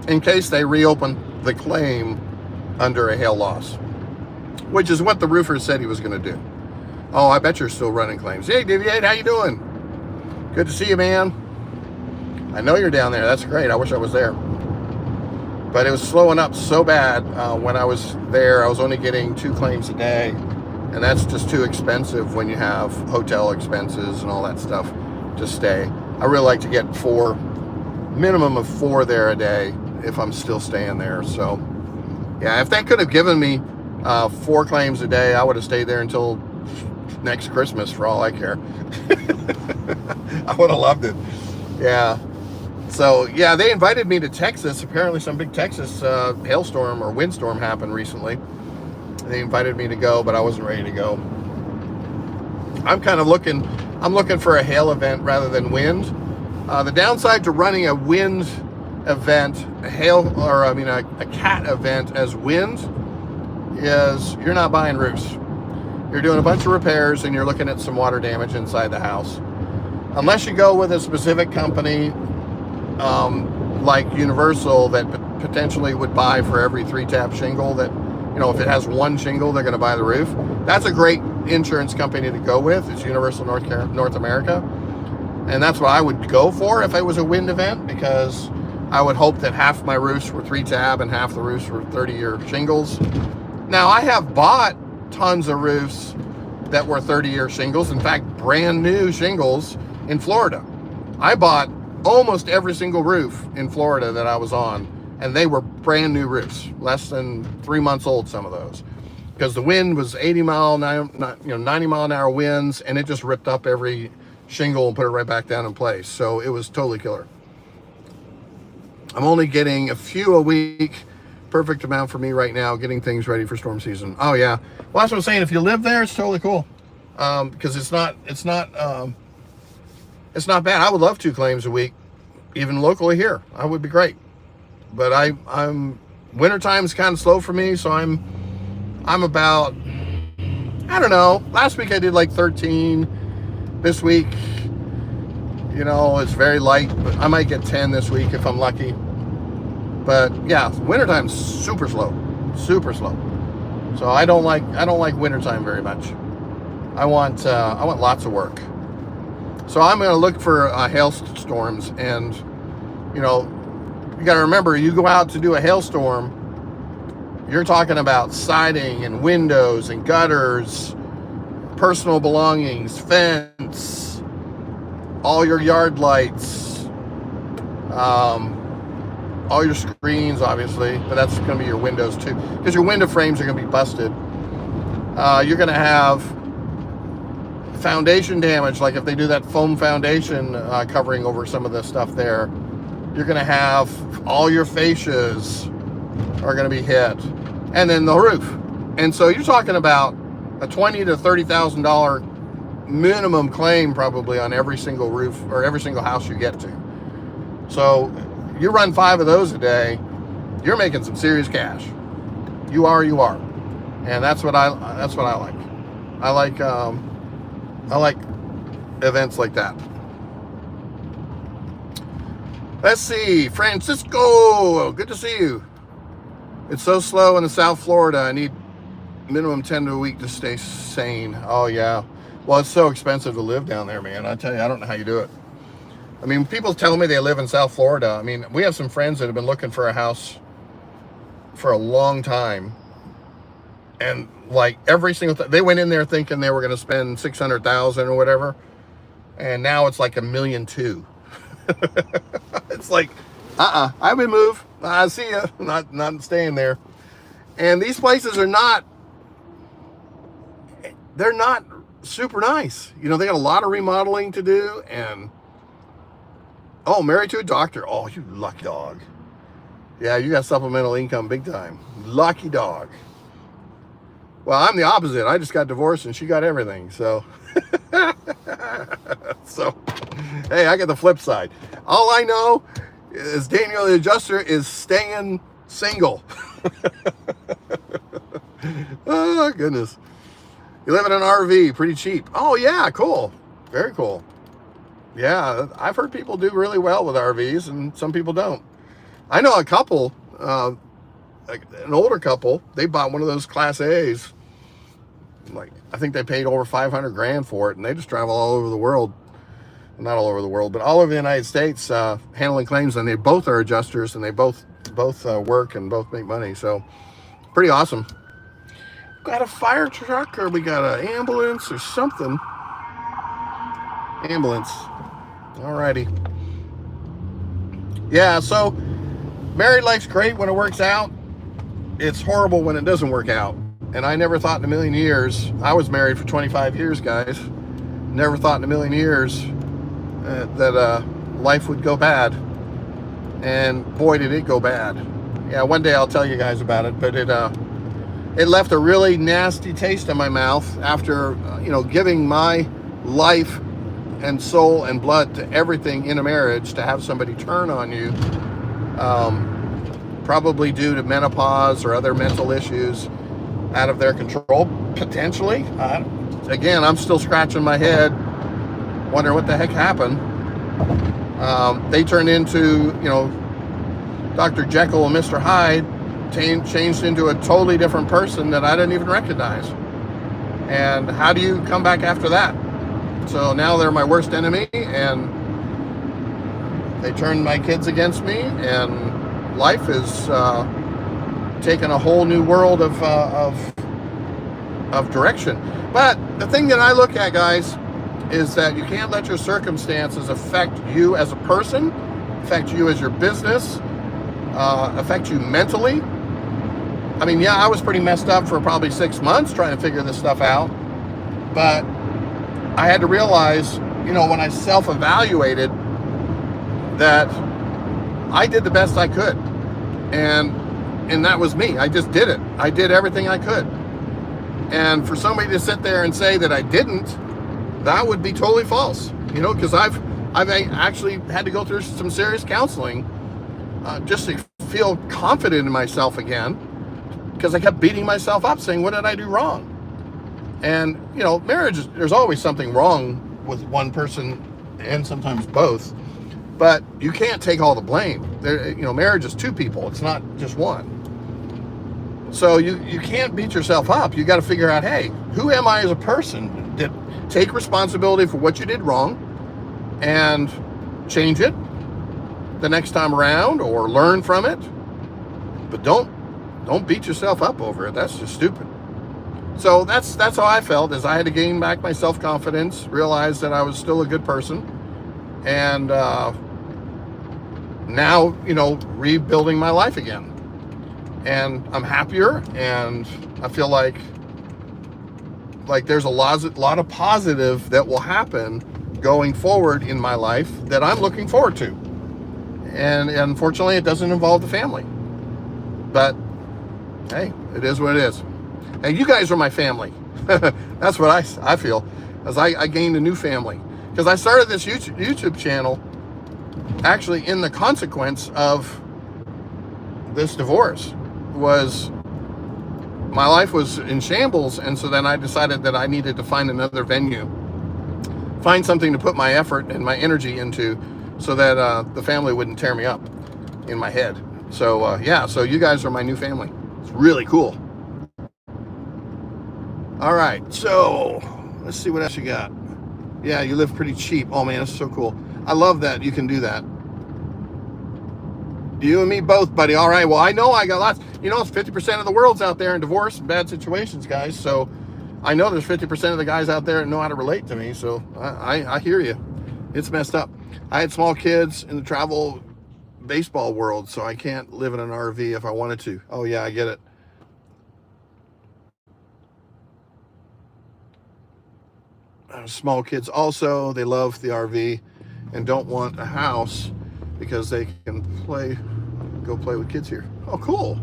in case they reopen the claim under a hail loss, which is what the roofer said he was going to do. Oh, I bet you're still running claims. Hey, Deviate, how you doing? Good to see you, man. I know you're down there. That's great. I wish I was there. But it was slowing up so bad when I was there. I was only getting 2 claims a day, and that's just too expensive when you have hotel expenses and all that stuff to stay. I really like to get 4, minimum of 4 there a day if I'm still staying there. So yeah, if they could have given me 4 claims a day, I would have stayed there until next Christmas for all I care. I would have loved it. Yeah. So yeah, they invited me to Texas. Apparently some big Texas hailstorm or windstorm happened recently. They invited me to go, but I wasn't ready to go. I'm looking for a hail event rather than wind. The downside to running a wind event, a cat event as wind, is you're not buying roofs. You're doing a bunch of repairs and you're looking at some water damage inside the house. Unless you go with a specific company, like Universal, that potentially would buy for every 3-tab shingle, that, if it has one shingle, they're going to buy the roof. That's a great insurance company to go with. It's Universal North America. And that's what I would go for if it was a wind event, because I would hope that half my roofs were 3-tab and half the roofs were 30-year shingles. Now, I have bought tons of roofs that were 30-year shingles. In fact, brand new shingles in Florida. I bought almost every single roof in Florida that I was on, and they were brand new roofs, less than 3 months old, some of those, because the wind was 90 mile an hour winds, and it just ripped up every shingle and put it right back down in place. So it was totally killer. I'm only getting a few a week. Perfect amount for me right now, getting things ready for storm season. Oh yeah, well, that's what I'm saying. If you live there, it's totally cool, because it's not bad. I would love 2 claims a week, even locally here. I would be great, but I'm wintertime's kind of slow for me, so I'm about, I don't know. Last week I did like 13. This week, it's very light, but I might get 10 this week if I'm lucky. But yeah, wintertime's super slow. So I don't like wintertime very much. I want lots of work. So I'm going to look for hailstorms, and you got to remember, you go out to do a hailstorm, you're talking about siding and windows and gutters, personal belongings, fence, all your yard lights, all your screens, obviously, but that's going to be your windows too, because your window frames are going to be busted. You're going to have foundation damage, like if they do that foam foundation covering over some of the stuff there. You're going to have all your fascias are going to be hit, and then the roof. And so you're talking about a $20,000 to $30,000 minimum claim probably on every single roof or every single house you get to. So you run 5 of those a day, you're making some serious cash. You are, and that's what I like. I like events like that. Let's see, Francisco, good to see you. It's so slow in the South Florida. I need minimum 10 a week to stay sane. Oh yeah. Well, it's so expensive to live down there, man. I tell you, I don't know how you do it. I mean, people tell me they live in South Florida. I mean, we have some friends that have been looking for a house for a long time. And like every single they went in there thinking they were going to spend $600,000 or whatever. And now it's like $1.2 million. It's like, I would move. I see ya. Not staying there. And these places are not super nice. They got a lot of remodeling to do. And married to a doctor. Oh, you lucky dog. Yeah, you got supplemental income big time. Lucky dog. Well, I'm the opposite. I just got divorced and she got everything. So hey, I get the flip side. All I know is Daniel the Adjuster is staying single. Oh, goodness. You live in an RV, pretty cheap. Oh, yeah, cool. Very cool. Yeah, I've heard people do really well with RVs, and some people don't. I know a couple, an older couple, they bought one of those Class A's. Like, I think they paid over $500,000 for it, and they just travel all over the world. Not all over the world, but all over the United States, handling claims, and they both are adjusters, and they both work and both make money. So, pretty awesome. Got a fire truck, or we got an ambulance or something. Ambulance. Alrighty. Yeah, so married life's great when it works out. It's horrible when it doesn't work out. And I never thought in a million years, I was married for 25 years, guys. Never thought in a million years that life would go bad. And boy, did it go bad. Yeah, one day I'll tell you guys about it, but it left a really nasty taste in my mouth after, giving my life and soul and blood to everything in a marriage, to have somebody turn on you probably due to menopause or other mental issues out of their control, potentially. Again, I'm still scratching my head, wondering what the heck happened. They turned into, Dr. Jekyll and Mr. Hyde, changed into a totally different person that I didn't even recognize. And how do you come back after that? So now they're my worst enemy, and they turned my kids against me, and life is taken a whole new world of direction. But the thing that I look at, guys, is that you can't let your circumstances affect you as a person, affect you as your business, affect you mentally. I mean, yeah, I was pretty messed up for probably 6 months trying to figure this stuff out, but I had to realize, when I self-evaluated, that I did the best I could, and that was me. I just did it. I did everything I could. And for somebody to sit there and say that I didn't, that would be totally false, because I've actually had to go through some serious counseling just to feel confident in myself again, because I kept beating myself up saying, what did I do wrong? And, marriage, there's always something wrong with one person and sometimes both, but you can't take all the blame. Marriage is two people. It's not just one. So you can't beat yourself up. You got to figure out, hey, who am I as a person? Take responsibility for what you did wrong and change it the next time around, or learn from it. But don't beat yourself up over it. That's just stupid. So that's how I felt, is I had to gain back my self-confidence, realize that I was still a good person, and now, rebuilding my life again. And I'm happier, and I feel like there's a lot of positive that will happen going forward in my life that I'm looking forward to. And unfortunately, it doesn't involve the family. But hey, it is what it is. And you guys are my family. That's what I feel, as I gained a new family. Because I started this YouTube channel actually in the consequence of this divorce. My life was in shambles, and so then I decided that I needed to find another venue, find something to put my effort and my energy into, so that the family wouldn't tear me up in my head. So so you guys are my new family. It's really cool. All right, so let's see what else you got. Yeah, you live pretty cheap. Oh man, that's so cool. I love that you can do that. You and me both, buddy. All right, well, I know I got lots. It's 50% of the world's out there in divorce and bad situations, guys. So I know there's 50% of the guys out there that know how to relate to me. So I hear you. It's messed up. I had small kids in the travel baseball world, so I can't live in an RV if I wanted to. Oh yeah, I get it. Small kids also, they love the RV and don't want a house because they can go play with kids here. Oh, cool.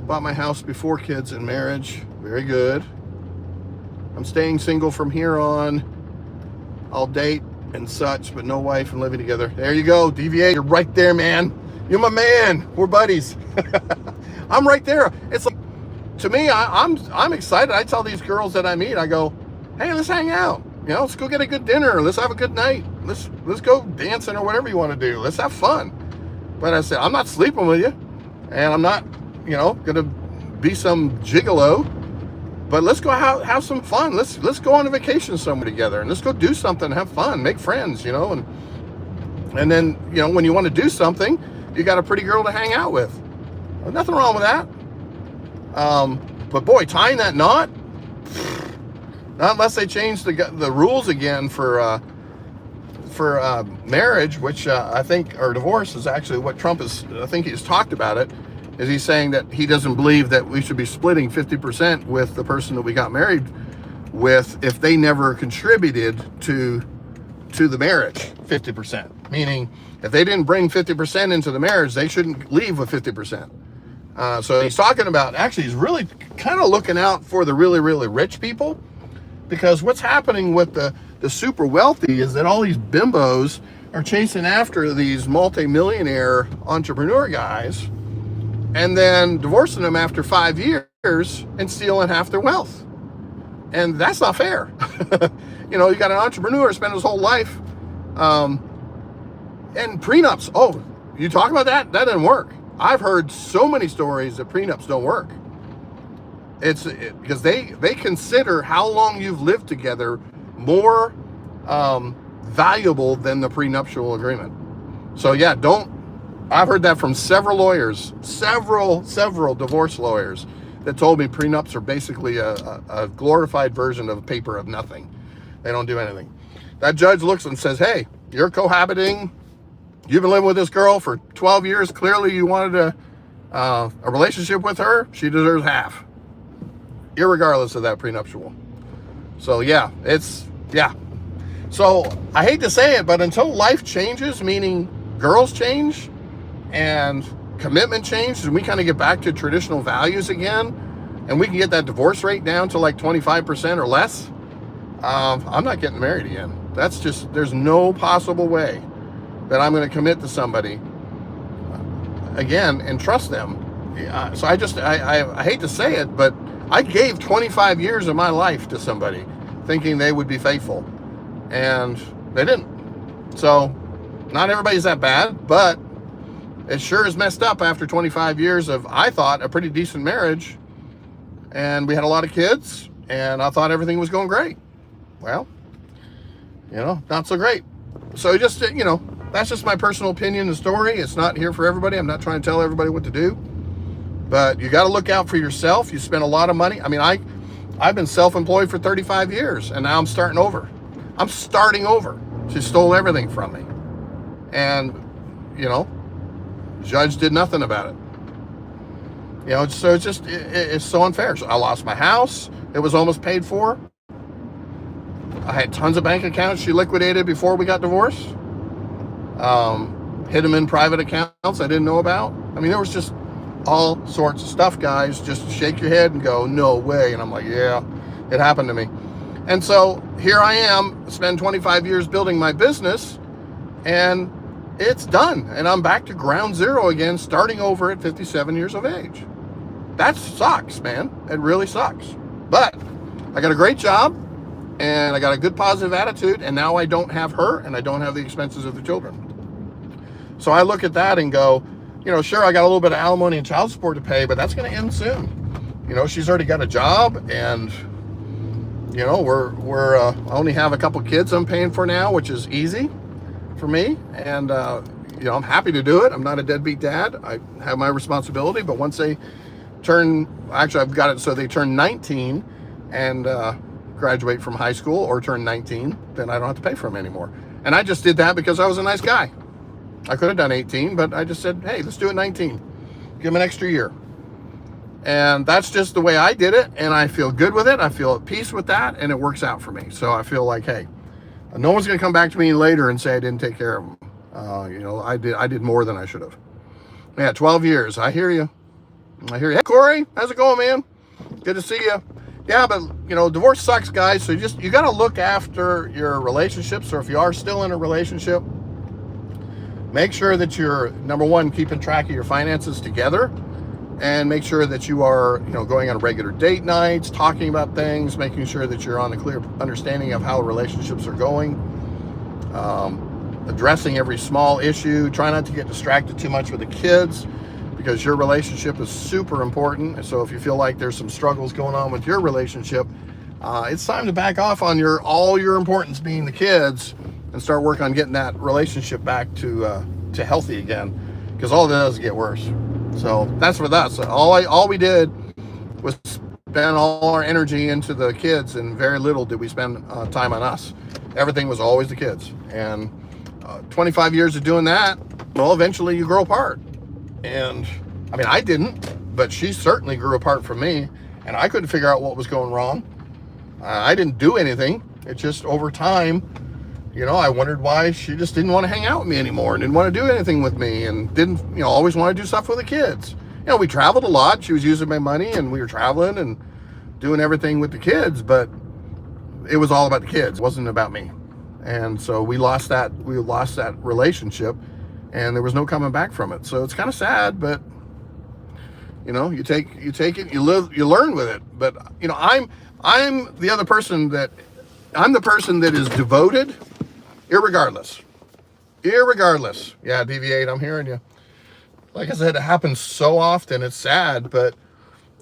Bought my house before kids and marriage. Very good. I'm staying single from here on. I'll date and such, but no wife and living together. There you go, DVA. You're right there, man. You're my man. We're buddies. I'm right there. It's like, to me, I'm excited. I tell these girls that I meet, I go, hey, let's hang out. Let's go get a good dinner. Let's have a good night. Let's go dancing or whatever you want to do. Let's have fun. But I said, I'm not sleeping with you, and I'm not, gonna be some gigolo. But let's go have some fun. Let's go on a vacation somewhere together, and let's go do something, have fun, make friends, and then when you want to do something, you got a pretty girl to hang out with. There's nothing wrong with that. But boy, tying that knot. Not unless they change the rules again for marriage, which I think, or divorce, is actually what Trump is. I think he's talked about it. Is he's saying that he doesn't believe that we should be splitting 50% with the person that we got married with if they never contributed to the marriage 50%. Meaning, if they didn't bring 50% into the marriage, they shouldn't leave with 50%. So he's talking about, actually, he's really kind of looking out for the really, really rich people. Because what's happening with the super wealthy is that all these bimbos are chasing after these multi-millionaire entrepreneur guys and then divorcing them after 5 years and stealing half their wealth. And that's not fair. You know, you got an entrepreneur spend his whole life, and prenups. Oh, you talk about that? That doesn't work. I've heard so many stories that prenups don't work. It's because they consider how long you've lived together more valuable than the prenuptial agreement. So yeah, I've heard that from several lawyers, several divorce lawyers that told me prenups are basically a glorified version of a paper of nothing. They don't do anything. That judge looks and says, hey, you're cohabiting. You've been living with this girl for 12 years. Clearly you wanted a relationship with her. She deserves half, irregardless of that prenuptial. So yeah, So I hate to say it, but until life changes, meaning girls change and commitment changes, and we kind of get back to traditional values again, and we can get that divorce rate down to like 25% or less, I'm not getting married again. That's just, there's no possible way that I'm going to commit to somebody again and trust them. So I hate to say it, but I gave 25 years of my life to somebody thinking they would be faithful, and they didn't. So not everybody's that bad, but it sure is messed up after 25 years of, I thought, a pretty decent marriage, and we had a lot of kids, and I thought everything was going great. Well, you know, not so great. So just, you know, that's just my personal opinion and story. It's not here for everybody. I'm not trying to tell everybody what to do, but you got to look out for yourself. You spend a lot of money. I mean, I've been self-employed for 35 years, and now I'm starting over. She stole everything from me. And, you know, judge did nothing about it. You know, so it's just, it's so unfair. So I lost my house. It was almost paid for. I had tons of bank accounts she liquidated before we got divorced. Hid them in private accounts I didn't know about. I mean, there was just all sorts of stuff, guys. Just shake your head and go, no way. And I'm like, yeah, it happened to me. And so here I am, spend 25 years building my business, and it's done. And I'm back to ground zero again, starting over at 57 years of age. That sucks, man. It really sucks. But I got a great job, and I got a good positive attitude, and now I don't have her, and I don't have the expenses of the children. So I look at that and go, you know, sure, I got a little bit of alimony and child support to pay, but that's going to end soon. You know, she's already got a job, and you know, I only have a couple kids I'm paying for now, which is easy for me, and you know, I'm happy to do it. I'm not a deadbeat dad. I have my responsibility, but once they actually I've got it so they turn 19 and graduate from high school or turn 19, then I don't have to pay for them anymore. And I just did that because I was a nice guy. I could have done 18, but I just said, hey, let's do it 19. Give them an extra year. And that's just the way I did it, and I feel good with it. I feel at peace with that, and it works out for me. So I feel like, hey, no one's going to come back to me later and say I didn't take care of them. You know, I did more than I should have. Yeah, 12 years. I hear you. Hey, Corey, how's it going, man? Good to see you. Yeah, but, you know, divorce sucks, guys. So you got to look after your relationships, or if you are still in a relationship, make sure that you're, number one, keeping track of your finances together, and make sure that you are, you know, going on regular date nights, talking about things, making sure that you're on a clear understanding of how relationships are going, addressing every small issue. Try not to get distracted too much with the kids, because your relationship is super important. So if you feel like there's some struggles going on with your relationship, it's time to back off on all your importance being the kids, and start working on getting that relationship back to healthy again, because all it does is get worse. So that's with us. All we did was spend all our energy into the kids, and very little did we spend time on us. Everything was always the kids. And 25 years of doing that, well, eventually you grow apart. And I mean, I didn't, but she certainly grew apart from me, and I couldn't figure out what was going wrong. I didn't do anything. It just, over time, you know, I wondered why she just didn't want to hang out with me anymore, and didn't want to do anything with me, and didn't, you know, always want to do stuff with the kids. You know, we traveled a lot. She was using my money, and we were traveling and doing everything with the kids, but it was all about the kids. It wasn't about me. And so we lost that relationship, and there was no coming back from it. So it's kind of sad, but you take it, you learn with it. But I'm the other person that I'm the person that is devoted, irregardless. Yeah, deviate, I'm hearing you. Like I said, it happens so often, it's sad, but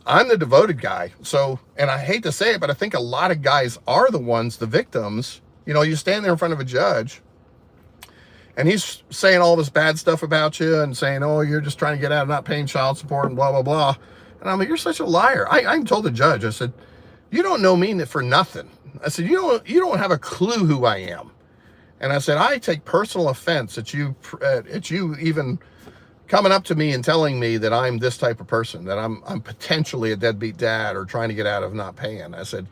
I'm the devoted guy. So, and I hate to say it, but I think a lot of guys are the victims. You stand there in front of a judge and he's saying all this bad stuff about you and saying, oh, you're just trying to get out of not paying child support and blah, blah, blah. And I'm like, you're such a liar. I told the judge, I said, you don't know me for nothing. I said, you don't have a clue who I am. And I said, I take personal offense at you even coming up to me and telling me that I'm this type of person, that I'm potentially a deadbeat dad or trying to get out of not paying. I said,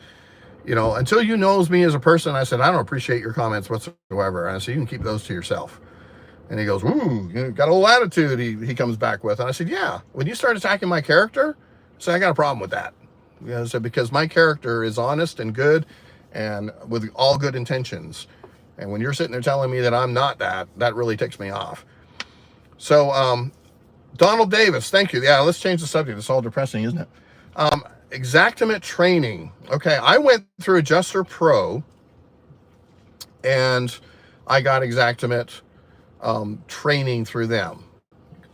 until you knows me as a person, I said, I don't appreciate your comments whatsoever. And I said, you can keep those to yourself. And he goes, ooh, you got a little attitude, he comes back with. And I said, yeah, when you start attacking my character, I said, I got a problem with that. I said, because my character is honest and good and with all good intentions. And when you're sitting there telling me that I'm not that really ticks me off. So, Donald Davis, thank you. Yeah, let's change the subject. It's all depressing, isn't it? Xactimate training. Okay, I went through Adjuster Pro and I got Xactimate training through them.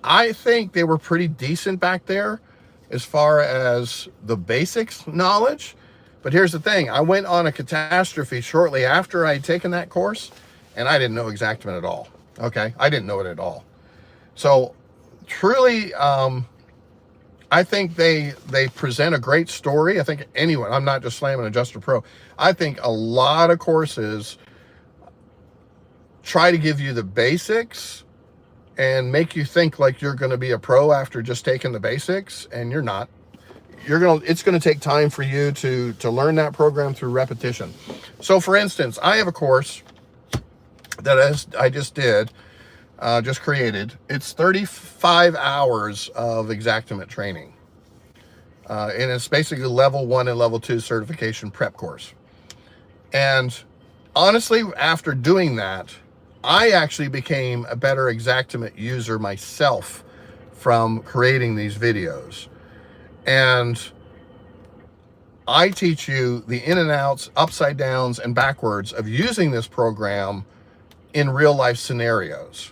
I think they were pretty decent back there as far as the basics knowledge. But here's the thing. I went on a catastrophe shortly after I'd taken that course, and I didn't know Xactimate at all. Okay, I didn't know it at all. So truly, I think they present a great story. I think anyone, I'm not just slamming Adjuster Pro. I think a lot of courses try to give you the basics and make you think like you're going to be a pro after just taking the basics, and you're not. It's going to take time for you to learn that program through repetition. So for instance, I have a course that I just created. It's 35 hours of Xactimate training. And it's basically level 1 and level 2 certification prep course. And honestly, after doing that, I actually became a better Xactimate user myself from creating these videos. And I teach you the in and outs, upside downs, and backwards of using this program in real life scenarios.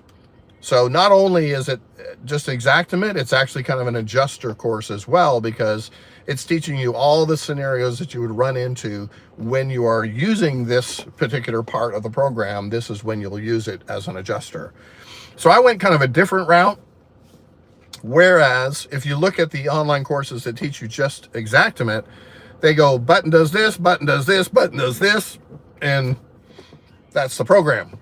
So not only is it just Xactimate, it's actually kind of an adjuster course as well, because it's teaching you all the scenarios that you would run into when you are using this particular part of the program. This is when you'll use it as an adjuster. So I went kind of a different route. Whereas if you look at the online courses that teach you just Xactimate, they go button does this, button does this, button does this, and that's the program.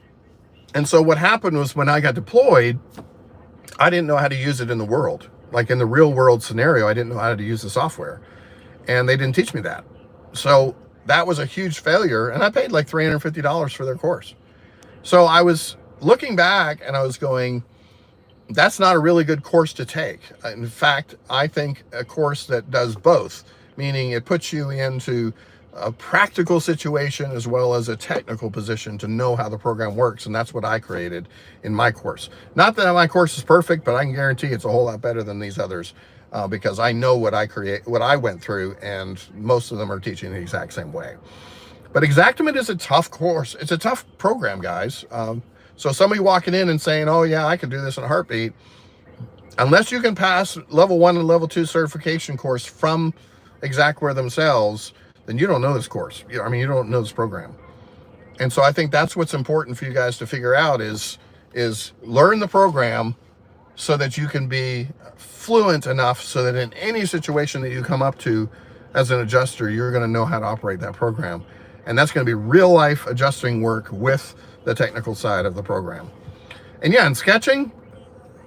And so what happened was when I got deployed, I didn't know how to use it in the world. Like in the real world scenario, I didn't know how to use the software. And they didn't teach me that. So that was a huge failure. And I paid like $350 for their course. So I was looking back and I was going, that's not a really good course to take. In fact, I think a course that does both, meaning it puts you into a practical situation as well as a technical position to know how the program works. And that's what I created in my course. Not that my course is perfect, but I can guarantee it's a whole lot better than these others because I know what I went through, and most of them are teaching the exact same way. But Xactimate is a tough course. It's a tough program, guys. So somebody walking in and saying, oh yeah, I can do this in a heartbeat, unless you can pass level 1 and level 2 certification course from Xactware themselves, then you don't know this course. You don't know this program. And so I think that's what's important for you guys to figure out is learn the program so that you can be fluent enough so that in any situation that you come up to as an adjuster, you're going to know how to operate that program. And that's going to be real life adjusting work with the technical side of the program. And yeah, in sketching,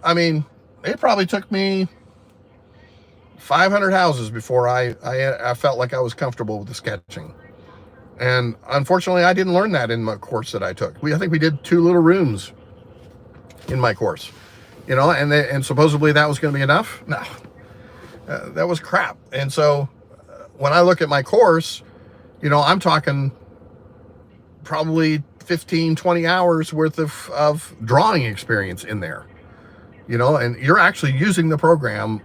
it probably took me 500 houses before I felt like I was comfortable with the sketching. And unfortunately, I didn't learn that in my course that I took. I think we did 2 little rooms in my course, and supposedly that was going to be enough. No, that was crap. And so when I look at my course, I'm talking probably 15, 20 hours worth of drawing experience in there, you know, and you're actually using the program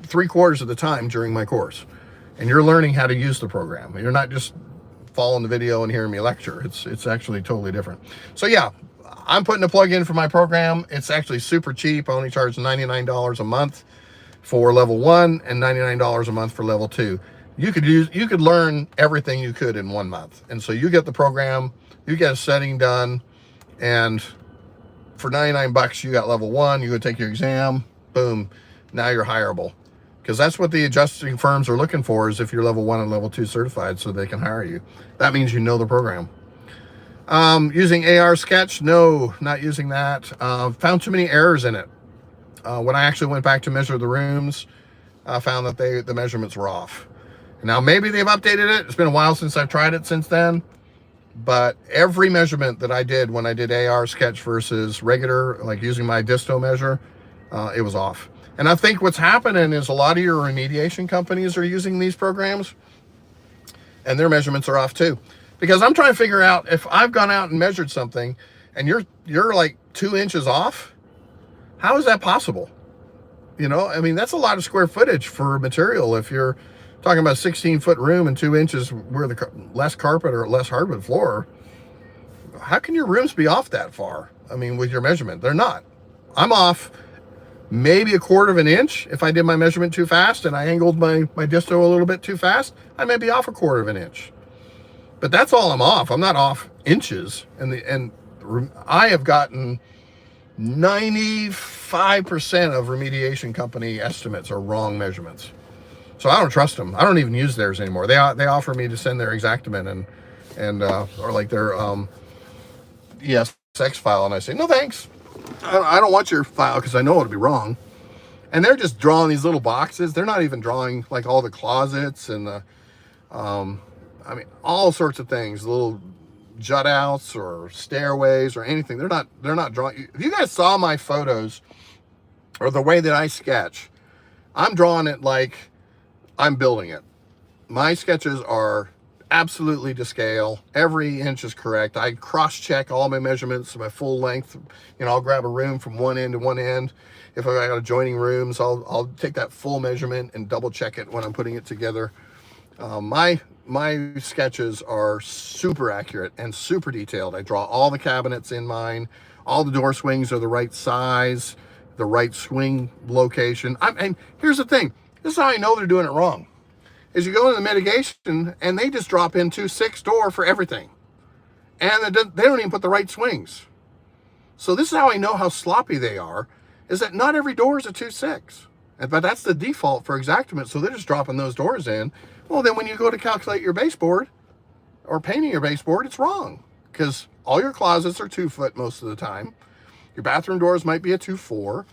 3/4 of the time during my course, and you're learning how to use the program. You're not just following the video and hearing me lecture. It's actually totally different. So yeah, I'm putting a plug in for my program. It's actually super cheap. I only charge $99 a month for level 1 and $99 a month for level 2. You could learn everything you could in 1 month. And so you get the program, you get a setting done, and for 99 bucks you got level 1, you go take your exam, boom, now you're hireable. Because that's what the adjusting firms are looking for, is if you're level 1 and level 2 certified, so they can hire you. That means you know the program. Using AR Sketch, no, not using that. Found too many errors in it. When I actually went back to measure the rooms, I found that the measurements were off. Now maybe they've updated it. It's been a while since I've tried it since then, but every measurement that I did when I did AR Sketch versus regular, like using my disto measure, it was off. And I think what's happening is a lot of your remediation companies are using these programs, and their measurements are off too. Because I'm trying to figure out, if I've gone out and measured something and you're like 2 inches off, how is that possible? You know, I mean, that's a lot of square footage for material. If you're talking about a 16-foot room and 2 inches where the less carpet or less hardwood floor, how can your rooms be off that far? I mean, with your measurement, they're not. I'm off maybe 1/4 of an inch. If I did my measurement too fast and I angled my disto a little bit too fast, I may be off 1/4 of an inch. But that's all I'm off. I'm not off inches. And I have gotten 95% of remediation company estimates are wrong measurements. So I don't trust them. I don't even use theirs anymore. They offer me to send their Xactimate and or like their ESX file, and I say, no thanks. I don't want your file because I know it'll be wrong. And they're just drawing these little boxes. They're not even drawing like all the closets and the I mean, all sorts of things, little jut outs or stairways or anything. They're not drawing. If you guys saw my photos or the way that I sketch, I'm drawing it like I'm building it. My sketches are absolutely to scale. Every inch is correct. I cross-check all my measurements, my full length. You know, I'll grab a room from one end to one end. If I got adjoining rooms, I'll take that full measurement and double check it when I'm putting it together. My sketches are super accurate and super detailed. I draw all the cabinets in mine. All the door swings are the right size, the right swing location. And here's the thing. This is how I know they're doing it wrong. Is you go into the mitigation and they just drop in 2.6 door for everything. And they don't even put the right swings. So this is how I know how sloppy they are, is that not every door is a 2.6. But that's the default for Xactimate, so they're just dropping those doors in. Well, then when you go to calculate your baseboard or painting your baseboard, it's wrong, because all your closets are 2 foot most of the time. Your bathroom doors might be a 2.4.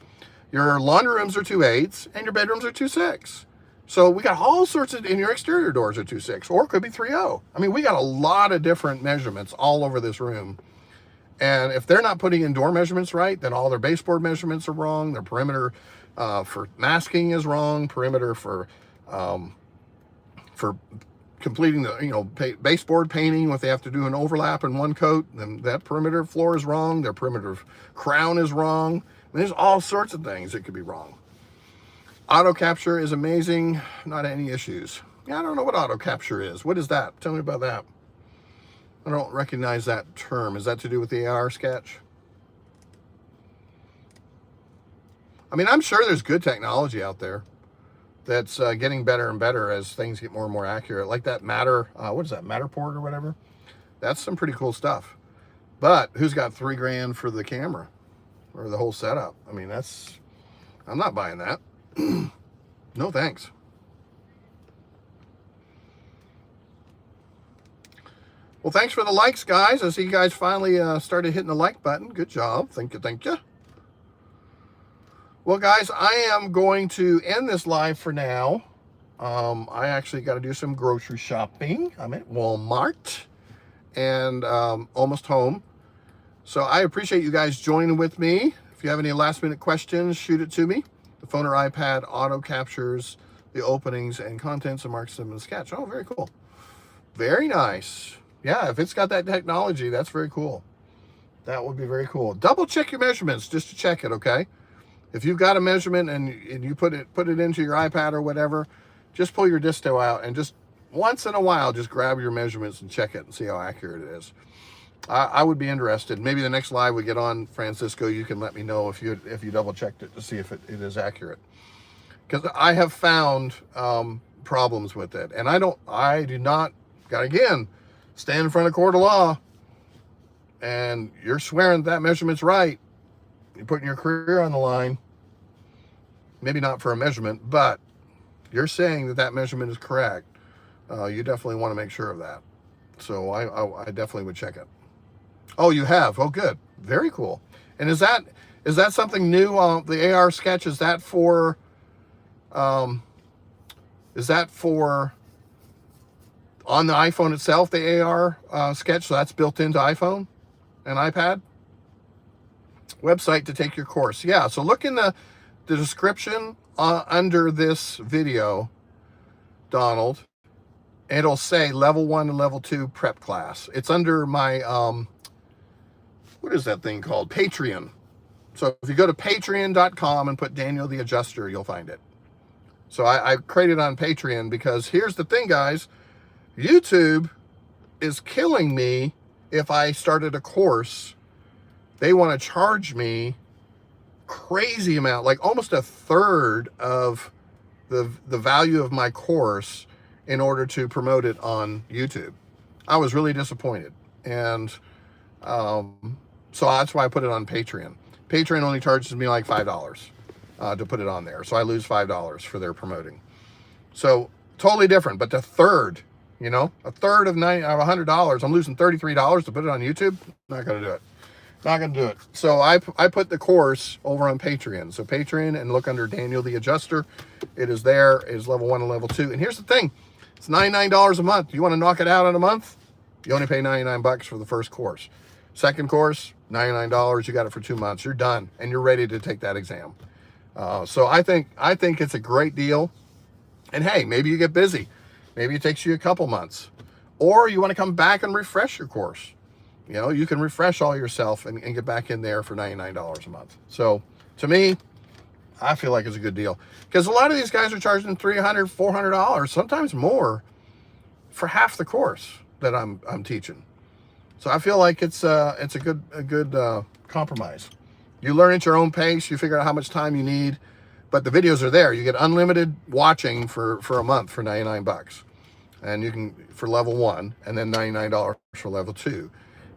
Your laundry rooms are 2.8, and your bedrooms are 2.6. So we got all sorts of, and your exterior doors are 2.6, or it could be 3.0. I mean, we got a lot of different measurements all over this room. And if they're not putting in door measurements right, then all their baseboard measurements are wrong. Their perimeter for masking is wrong. Perimeter for completing the baseboard painting, if they have to do an overlap in one coat, then that perimeter floor is wrong. Their perimeter crown is wrong. I mean, there's all sorts of things that could be wrong. Auto capture is amazing. Not any issues. Yeah, I don't know what auto capture is. What is that? Tell me about that. I don't recognize that term. Is that to do with the AR Sketch? I mean, I'm sure there's good technology out there that's getting better and better as things get more and more accurate. Like that Matter, what is that, Matterport or whatever? That's some pretty cool stuff. But who's got $3 grand for the camera or the whole setup? I mean, I'm not buying that. No thanks. Well, thanks for the likes, guys. I see you guys finally started hitting the like button. Good job. Thank you. Well, guys, I am going to end this live for now. I actually got to do some grocery shopping. I'm at Walmart and almost home. So I appreciate you guys joining with me. If you have any last-minute questions, shoot it to me. The phone or iPad auto captures the openings and contents of Mark Simmons Sketch. Oh, very cool. Very nice. Yeah, if it's got that technology, that's very cool. That would be very cool. Double check your measurements just to check it, okay? If you've got a measurement and you put it into your iPad or whatever, just pull your disto out and just once in a while, just grab your measurements and check it and see how accurate it is. I would be interested. Maybe the next live we get on, Francisco, you can let me know if you double checked it to see if it is accurate. Because I have found problems with it, and I do not. Got again, stand in front of a court of law, and you're swearing that measurement's right. You're putting your career on the line. Maybe not for a measurement, but you're saying that measurement is correct. You definitely want to make sure of that. So I definitely would check it. Oh, you have? Oh, good. Very cool. And is that something new? The AR sketch, is that for on the iPhone itself, the AR sketch? So that's built into iPhone and iPad? Website to take your course. Yeah, so look in the description under this video, Donald. It'll say level 1 and level 2 prep class. It's under my what is that thing called? Patreon. So if you go to patreon.com and put Daniel the Adjuster, you'll find it. So I created on Patreon because here's the thing, guys. YouTube is killing me. If I started a course, they want to charge me crazy amount, like almost a third of the value of my course in order to promote it on YouTube. I was really disappointed. And so that's why I put it on Patreon. Patreon only charges me like $5 to put it on there. So I lose $5 for their promoting. So totally different, but the third, a third of $100, I'm losing $33 to put it on YouTube. Not going to do it. Not going to do it. So I put the course over on Patreon. So Patreon, and look under Daniel the Adjuster. It is there. It is level 1 and level 2. And here's the thing. It's $99 a month. You want to knock it out in a month? You only pay $99 for the first course. Second course, $99. You got it for 2 months. You're done, and you're ready to take that exam. So I think it's a great deal. And hey, maybe you get busy. Maybe it takes you a couple months. Or you want to come back and refresh your course. You can refresh all yourself and get back in there for $99 a month. So to me, I feel like it's a good deal. Because a lot of these guys are charging $300, $400, sometimes more for half the course that I'm teaching. So I feel like it's a good compromise. You learn at your own pace. You figure out how much time you need, but the videos are there. You get unlimited watching for a month for $99, and you can for level 1, and then $99 for level 2,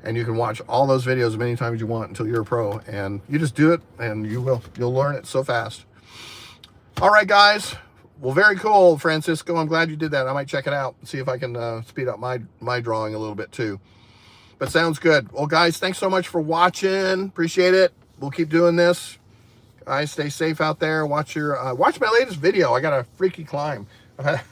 and you can watch all those videos as many times as you want until you're a pro. And you just do it, and you'll learn it so fast. All right, guys. Well, very cool, Francisco. I'm glad you did that. I might check it out and see if I can speed up my drawing a little bit too. But sounds good. Well, guys, thanks so much for watching. Appreciate it. We'll keep doing this. Guys, stay safe out there. Watch my latest video. I got a freaky climb. I've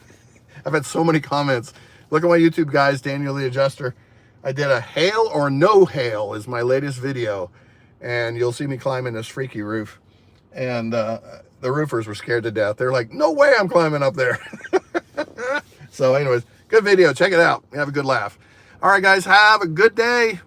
had so many comments. Look at my YouTube, guys. Daniel the Adjuster. I did a hail or no hail is my latest video. And you'll see me climbing this freaky roof. And the roofers were scared to death. They're like, no way I'm climbing up there. So anyways, good video. Check it out. Have a good laugh. All right, guys, have a good day.